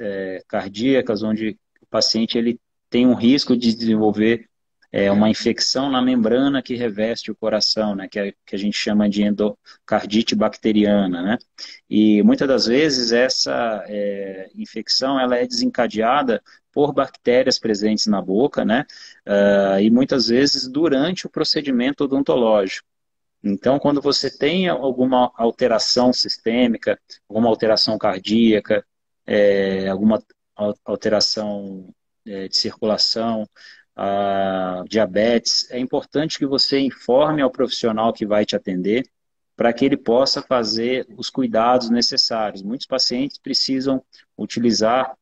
Speaker 2: cardíacas onde o paciente ele tem um risco de desenvolver uma infecção na membrana que reveste o coração, né? Que a gente chama de endocardite bacteriana, né? E muitas das vezes essa infecção ela é desencadeada por bactérias presentes na boca, né? E muitas vezes durante o procedimento odontológico. Então, quando você tem alguma alteração sistêmica, alguma alteração cardíaca, alguma alteração de circulação, diabetes, é importante que você informe ao profissional que vai te atender para que ele possa fazer os cuidados necessários. Muitos pacientes precisam utilizar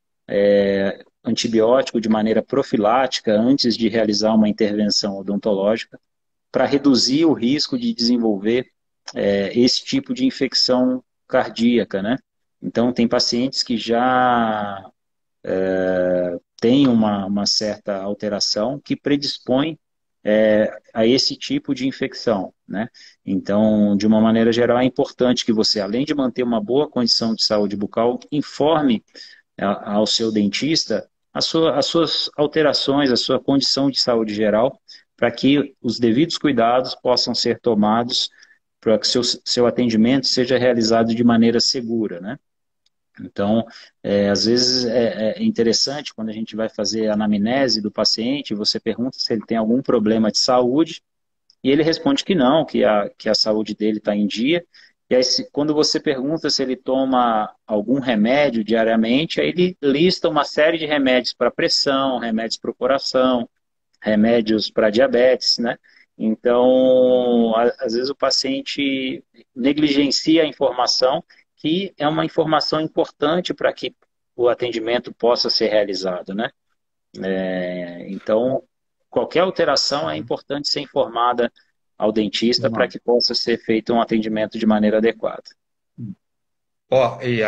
Speaker 2: antibiótico de maneira profilática antes de realizar uma intervenção odontológica para reduzir o risco de desenvolver esse tipo de infecção cardíaca, né? Então, tem pacientes que já têm uma certa alteração que predispõe a esse tipo de infecção, né? Então, de uma maneira geral, é importante que você, além de manter uma boa condição de saúde bucal, informe ao seu dentista as suas alterações, a sua condição de saúde geral, para que os devidos cuidados possam ser tomados para que seu atendimento seja realizado de maneira segura, né? Então, às vezes é interessante quando a gente vai fazer a anamnese do paciente, você pergunta se ele tem algum problema de saúde, e ele responde que não, que a saúde dele está em dia. E aí, quando você pergunta se ele toma algum remédio diariamente, aí ele lista uma série de remédios para pressão, remédios para o coração, remédios para diabetes, né? Então, às vezes o paciente negligencia a informação, que é uma informação importante para que o atendimento possa ser realizado, né? Então, qualquer alteração é
Speaker 1: Uhum.
Speaker 2: importante ser informada ao dentista para
Speaker 1: Não.
Speaker 2: que possa ser feito um atendimento de maneira adequada.
Speaker 1: Ó, e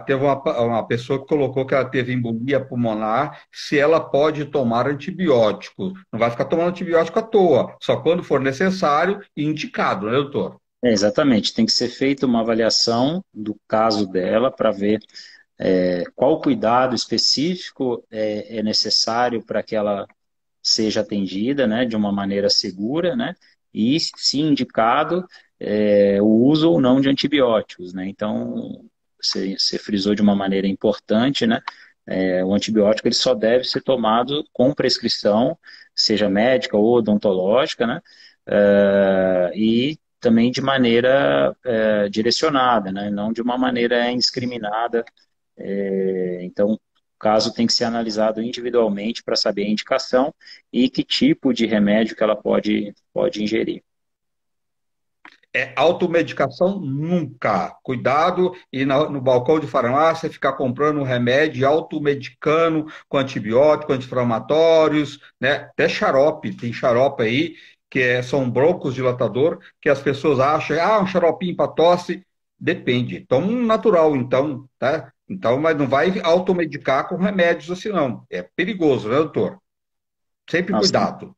Speaker 1: teve uma pessoa que colocou que ela teve embolia pulmonar, se ela pode tomar antibiótico. Não vai ficar tomando antibiótico à toa, só quando for necessário e indicado, né, doutor?
Speaker 2: Exatamente, tem que ser feita uma avaliação do caso dela para ver qual cuidado específico é necessário para que ela seja atendida, né, de uma maneira segura, né, e, se indicado, o uso ou não de antibióticos, né. Então, você frisou de uma maneira importante, né, o antibiótico ele só deve ser tomado com prescrição, seja médica ou odontológica, né, e também de maneira direcionada, né, não de uma maneira indiscriminada. Então, o caso tem que ser analisado individualmente para saber a indicação e que tipo de remédio que ela pode ingerir.
Speaker 1: É automedicação nunca. Cuidado e no balcão de farmácia ficar comprando um remédio e automedicando com antibiótico, anti-inflamatórios, né? Até xarope, tem xarope aí são broncos dilatador que as pessoas acham, um xaropinho para tosse, depende. Toma um natural então, tá? Então, mas não vai automedicar com remédios assim não. É perigoso, né, doutor? Sempre
Speaker 2: Nossa,
Speaker 1: cuidado,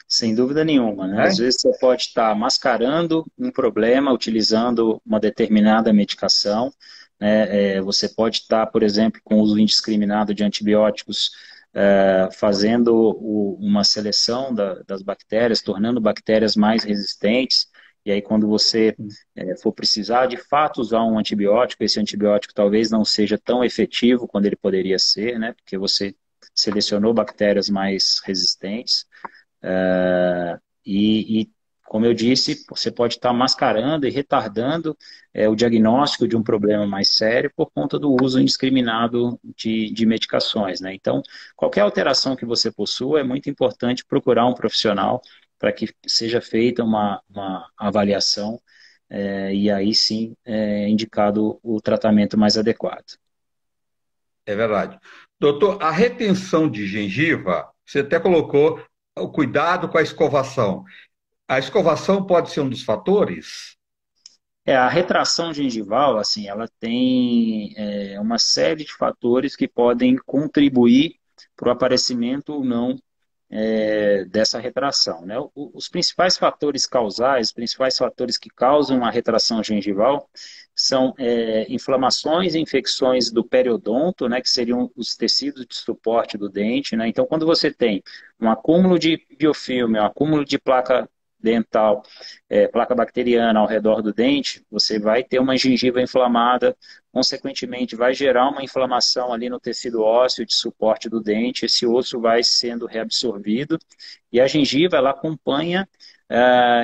Speaker 2: sem dúvida nenhuma, né? Às
Speaker 1: né?
Speaker 2: vezes você pode estar mascarando um problema utilizando uma determinada medicação, né? Você pode estar, por exemplo, com o uso indiscriminado de antibióticos, fazendo uma seleção das bactérias, tornando bactérias mais resistentes. E aí, quando você for precisar de fato usar um antibiótico, esse antibiótico talvez não seja tão efetivo quando ele poderia ser, né? Porque você selecionou bactérias mais resistentes. Como eu disse, você pode estar mascarando e retardando o diagnóstico de um problema mais sério por conta do uso indiscriminado de medicações, né? Então, qualquer alteração que você possua, é muito importante procurar um profissional para que seja feita uma avaliação e aí sim é indicado o tratamento mais adequado.
Speaker 1: É verdade. Doutor, a retenção de gengiva, você até colocou o cuidado com a escovação. A escovação pode ser um dos fatores?
Speaker 2: A retração gengival, assim, ela tem uma série de fatores que podem contribuir para o aparecimento ou não dessa retração, né? Os principais fatores causais, os principais fatores que causam a retração gengival são inflamações e infecções do periodonto, né, que seriam os tecidos de suporte do dente, né? Então, quando você tem um acúmulo de biofilme, um acúmulo de placa dental, placa bacteriana ao redor do dente, você vai ter uma gengiva inflamada, consequentemente vai gerar uma inflamação ali no tecido ósseo de suporte do dente, esse osso vai sendo reabsorvido e a gengiva ela acompanha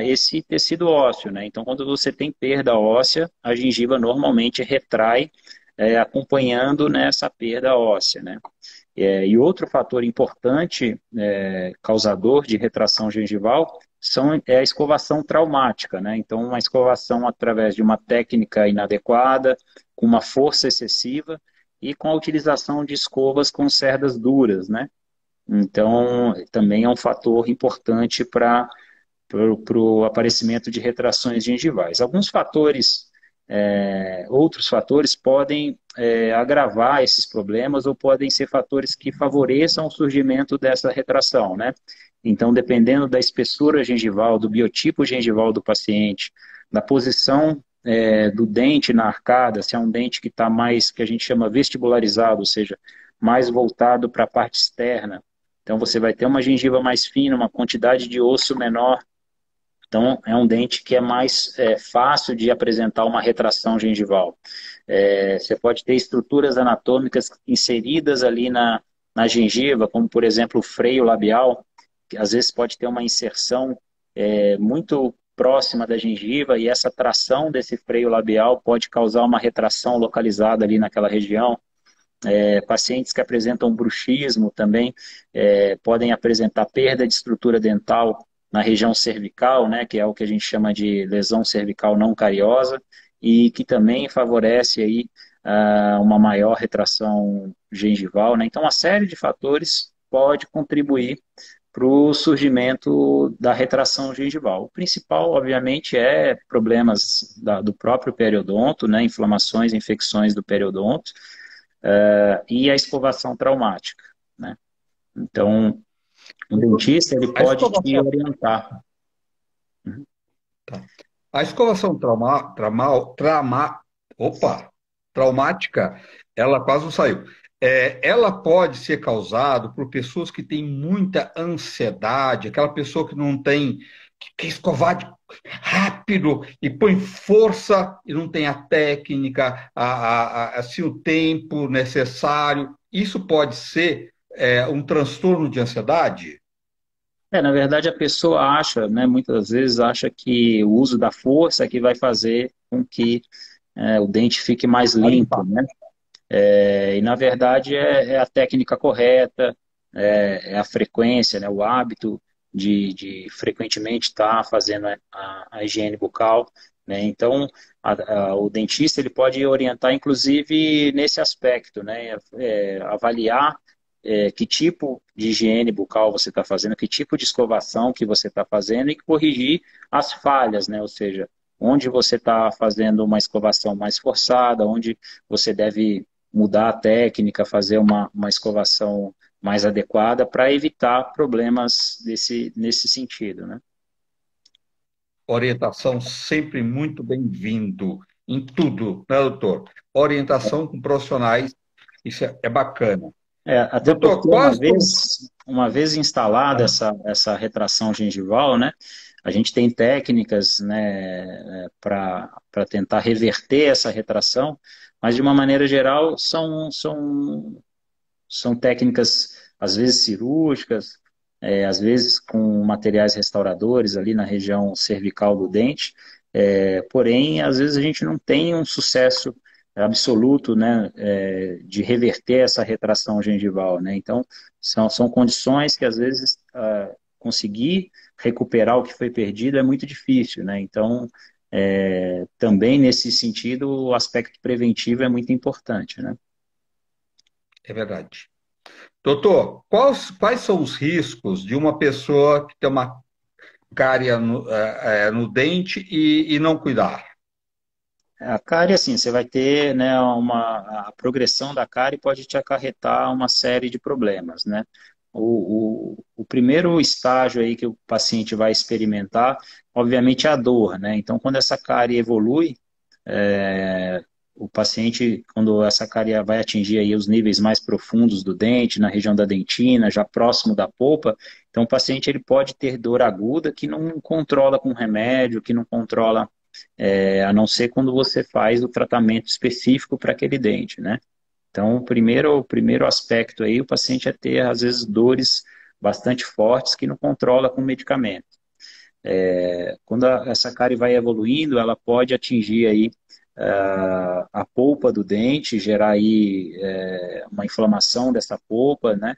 Speaker 2: esse tecido ósseo, né? Então, quando você tem perda óssea, a gengiva normalmente retrai, acompanhando nessa perda óssea, né? E outro fator importante, causador de retração gengival, é a escovação traumática, né? Então, uma escovação através de uma técnica inadequada, com uma força excessiva e com a utilização de escovas com cerdas duras, né? Então, também é um fator importante para o aparecimento de retrações gengivais. Alguns fatores, outros fatores podem agravar esses problemas ou podem ser fatores que favoreçam o surgimento dessa retração, né? Então, dependendo da espessura gengival, do biotipo gengival do paciente, da posição do dente na arcada, se é um dente que está mais, que a gente chama vestibularizado, ou seja, mais voltado para a parte externa. Então, você vai ter uma gengiva mais fina, uma quantidade de osso menor. Então, é um dente que é mais fácil de apresentar uma retração gengival. Você pode ter estruturas anatômicas inseridas ali na gengiva, como, por exemplo, o freio labial, que às vezes pode ter uma inserção muito próxima da gengiva e essa tração desse freio labial pode causar uma retração localizada ali naquela região. Pacientes que apresentam bruxismo também podem apresentar perda de estrutura dental na região cervical, né, que é o que a gente chama de lesão cervical não cariosa, e que também favorece aí uma maior retração gengival, né? Então, uma série de fatores pode contribuir para o surgimento da retração gengival. O principal, obviamente, é problemas do próprio periodonto, né, inflamações, infecções do periodonto, e a escovação traumática, né? Então, o dentista ele
Speaker 1: A
Speaker 2: pode te
Speaker 1: escovação,
Speaker 2: orientar.
Speaker 1: tá. A escovação traumática, ela quase não saiu. Ela pode ser causada por pessoas que têm muita ansiedade, aquela pessoa que não tem, que quer escovar rápido e põe força e não tem a técnica, assim, o tempo necessário. Isso pode ser um transtorno de ansiedade?
Speaker 2: Na verdade, a pessoa acha, né, muitas vezes acha que o uso da força é que vai fazer com que o dente fique mais
Speaker 1: Vai
Speaker 2: limpo,
Speaker 1: limpar.
Speaker 2: né? E na verdade é a técnica correta, é a frequência, né, o hábito de frequentemente estar fazendo a higiene bucal, né? Então o dentista ele pode orientar inclusive nesse aspecto, né? Avaliar que tipo de higiene bucal você está fazendo, que tipo de escovação que você está fazendo e corrigir as falhas, né? Ou seja, onde você está fazendo uma escovação mais forçada, onde você deve mudar a técnica, fazer uma escovação mais adequada para evitar problemas nesse sentido, né?
Speaker 1: Orientação sempre muito bem-vindo em tudo, né, doutor? Orientação com profissionais, isso é bacana.
Speaker 2: Até
Speaker 1: Doutor,
Speaker 2: porque
Speaker 1: quais são...
Speaker 2: uma vez instalada
Speaker 1: Ah,
Speaker 2: essa retração gengival, né, a gente tem técnicas, né, para tentar reverter essa retração, mas de uma maneira geral são técnicas, às vezes cirúrgicas, às vezes com materiais restauradores ali na região cervical do dente, porém, às vezes a gente não tem um sucesso absoluto, né, de reverter essa retração gengival, né? Então, são condições que às vezes conseguir recuperar o que foi perdido é muito difícil, né? Então, também nesse sentido, o aspecto preventivo é muito importante, né?
Speaker 1: é verdade. Doutor, quais são os riscos de uma pessoa que tem uma cárie no dente e não cuidar?
Speaker 2: A cárie, assim, você vai ter, né, a progressão da cárie pode te acarretar uma série de problemas, né? O primeiro estágio aí que o paciente vai experimentar, obviamente, é a dor, né? Então, quando essa cárie evolui, o paciente, quando essa cárie vai atingir aí os níveis mais profundos do dente, na região da dentina, já próximo da polpa, então o paciente ele pode ter dor aguda que não controla com remédio, que não controla a não ser quando você faz o tratamento específico para aquele dente, né? Então, o primeiro aspecto aí, o paciente é ter, às vezes, dores bastante fortes que não controla com medicamento. Quando essa cárie vai evoluindo, ela pode atingir aí a polpa do dente, gerar aí uma inflamação dessa polpa, né?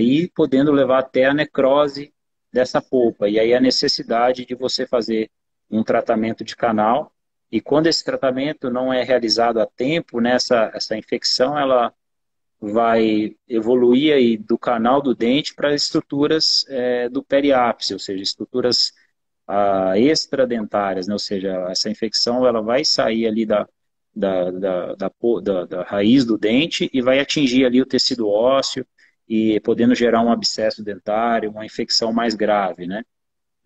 Speaker 2: E podendo levar até a necrose dessa polpa. E aí a necessidade de você fazer um tratamento de canal. E quando esse tratamento não é realizado a tempo, né, essa infecção ela vai evoluir aí do canal do dente para estruturas do periápice, ou seja, estruturas extradentárias, né? Ou seja, essa infecção ela vai sair ali da raiz do dente e vai atingir ali o tecido ósseo e podendo gerar um abscesso dentário, uma infecção mais grave, né?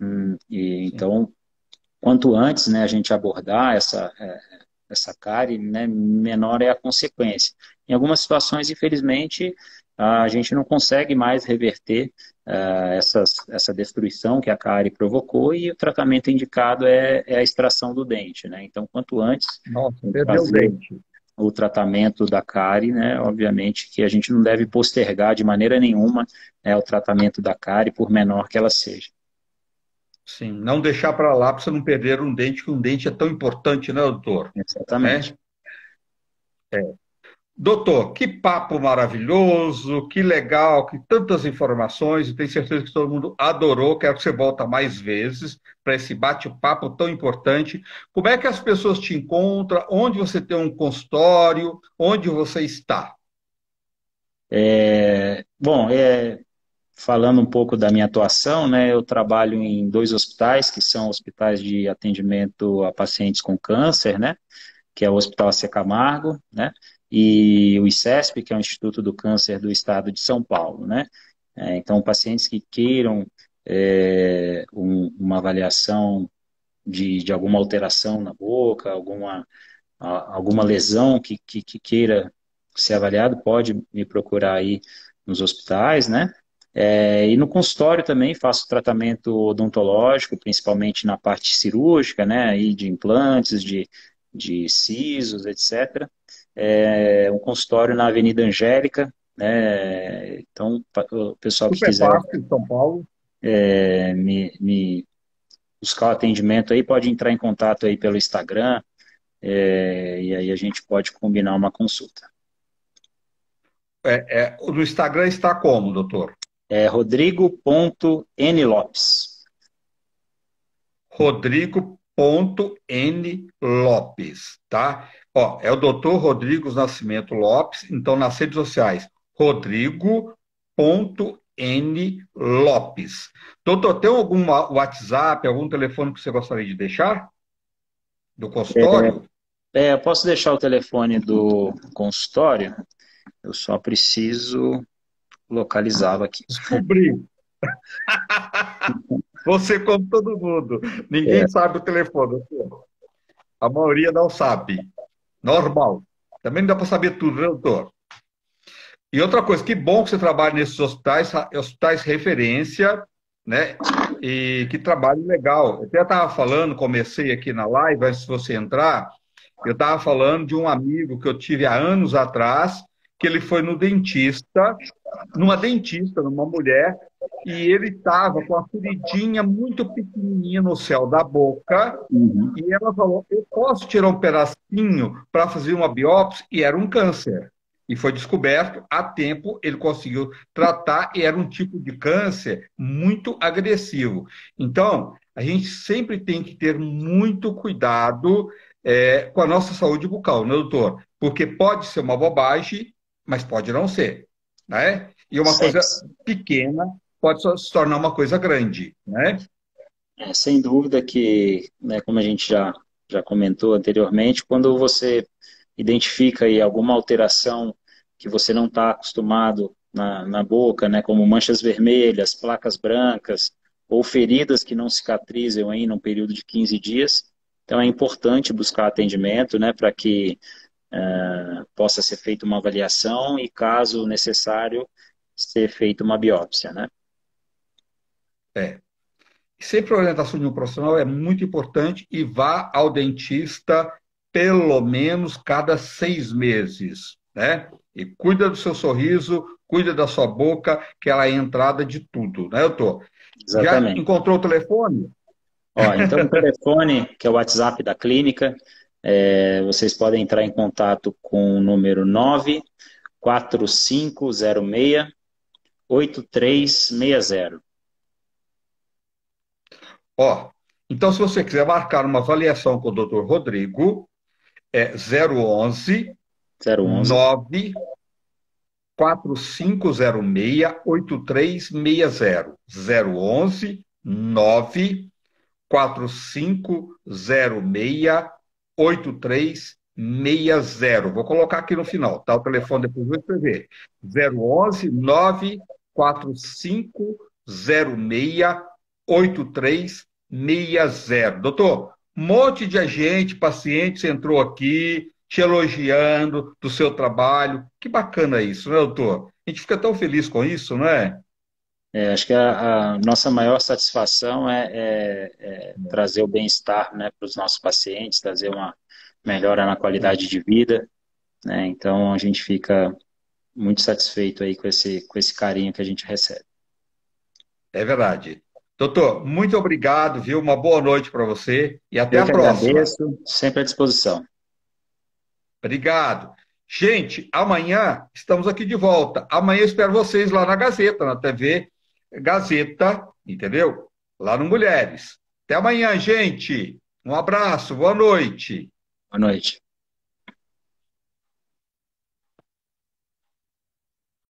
Speaker 1: Sim,
Speaker 2: Então, quanto antes, né, a gente abordar essa cárie, né, menor é a consequência. Em algumas situações, infelizmente, a gente não consegue mais reverter essa destruição que a cárie provocou e o tratamento indicado é a extração do dente, né? Então, quanto antes
Speaker 1: nossa,
Speaker 2: a gente
Speaker 1: perdeu o
Speaker 2: fazer
Speaker 1: dente.
Speaker 2: o tratamento da cárie, né, obviamente que a gente não deve postergar de maneira nenhuma, o tratamento da cárie, por menor que ela seja.
Speaker 1: Sim, não deixar para lá para você não perder um dente, que um dente é tão importante, né, doutor?
Speaker 2: Exatamente.
Speaker 1: Né? É. Doutor, que papo maravilhoso, que legal, que tantas informações, e tenho certeza que todo mundo adorou. Quero que você volte mais vezes para esse bate-papo tão importante. Como é que as pessoas te encontram? Onde você tem um consultório? Onde você está?
Speaker 2: Bom, falando um pouco da minha atuação, né, eu trabalho em dois hospitais, que são hospitais de atendimento a pacientes com câncer, né, que é o Hospital AC Camargo, né, e o ICESP, que é o Instituto do Câncer do Estado de São Paulo, né. Então, pacientes que queiram uma avaliação de alguma alteração na boca, alguma lesão que queira ser avaliado, pode me procurar aí nos hospitais, né? E no consultório também faço tratamento odontológico, principalmente na parte cirúrgica, né? Aí de implantes, de sisos, etc. Um consultório na Avenida Angélica, né? Então, o pessoal que
Speaker 1: Super
Speaker 2: quiser
Speaker 1: fácil, em São Paulo.
Speaker 2: me buscar o atendimento aí, pode entrar em contato aí pelo Instagram, e aí a gente pode combinar uma consulta.
Speaker 1: No Instagram está como, doutor?
Speaker 2: É Rodrigo.nlopes.
Speaker 1: Rodrigo.N. Lopes, tá? Ó, é o doutor Rodrigo Nascimento Lopes, então nas redes sociais, Rodrigo.N. Lopes. Doutor, tem algum WhatsApp, algum telefone que você gostaria de deixar? Do consultório?
Speaker 2: Eu posso deixar o telefone do consultório, eu só preciso localizá-lo aqui.
Speaker 1: Descobri. Você, como todo mundo,
Speaker 2: É,
Speaker 1: ninguém sabe o telefone, doutor. A maioria não sabe. Normal. Também não dá para saber tudo, né, doutor? E outra coisa, que bom que você trabalha nesses hospitais, hospitais referência, né? E que trabalho legal. Eu até estava falando, comecei aqui na live, antes de você entrar, eu estava falando de um amigo que eu tive há anos atrás, que ele foi no dentista, numa mulher, e ele estava com a feridinha muito pequenininha no céu da boca,
Speaker 2: uhum.
Speaker 1: e ela falou: Eu posso tirar um pedacinho para fazer uma biópsia? E era um câncer. E foi descoberto a tempo, ele conseguiu tratar, e era um tipo de câncer muito agressivo. Então, a gente sempre tem que ter muito cuidado com a nossa saúde bucal, né, doutor? Porque pode ser uma bobagem, mas pode não ser, né? E uma
Speaker 2: Sem,
Speaker 1: coisa pequena pode se tornar uma coisa grande, né?
Speaker 2: sem dúvida que, né, como a gente já comentou anteriormente, quando você identifica aí alguma alteração que você não está acostumado na boca, né, como manchas vermelhas, placas brancas, ou feridas que não cicatrizam aí num período de 15 dias, então é importante buscar atendimento, né, para que possa ser feita uma avaliação e, caso necessário, ser feita uma biópsia, né?
Speaker 1: É. Sempre a orientação de um profissional é muito importante e vá ao dentista pelo menos cada 6 meses, né? E cuida do seu sorriso, cuida da sua boca, que ela é a entrada de tudo, né, doutor? Já
Speaker 2: Exatamente.
Speaker 1: encontrou o telefone?
Speaker 2: Ó, então, o telefone, que é o WhatsApp da clínica, vocês podem entrar em contato com o número 94506-8360.
Speaker 1: Ó, então se você quiser marcar uma avaliação com o doutor Rodrigo, é 011
Speaker 2: 011.
Speaker 1: 94506-8360. 011 94506-8360. Vou colocar aqui no final, tá? O telefone depois vou escrever. 011 94506-8360. Doutor, um monte de gente, pacientes entrou aqui te elogiando do seu trabalho. Que bacana isso, né, doutor? A gente fica tão feliz com isso, não é?
Speaker 2: Acho que a nossa maior satisfação é trazer o bem-estar, né, para os nossos pacientes, trazer uma melhora na qualidade de vida, né? Então a gente fica muito satisfeito aí com esse carinho que a gente recebe.
Speaker 1: É verdade. Doutor, muito obrigado, viu? Uma boa noite para você e até
Speaker 2: Eu
Speaker 1: a
Speaker 2: que
Speaker 1: próxima.
Speaker 2: agradeço, sempre à disposição.
Speaker 1: Obrigado. Gente, amanhã estamos aqui de volta. Amanhã eu espero vocês lá na Gazeta, na TV Gazeta, entendeu? Lá no Mulheres. Até amanhã, gente. Um abraço, boa noite.
Speaker 2: Boa noite.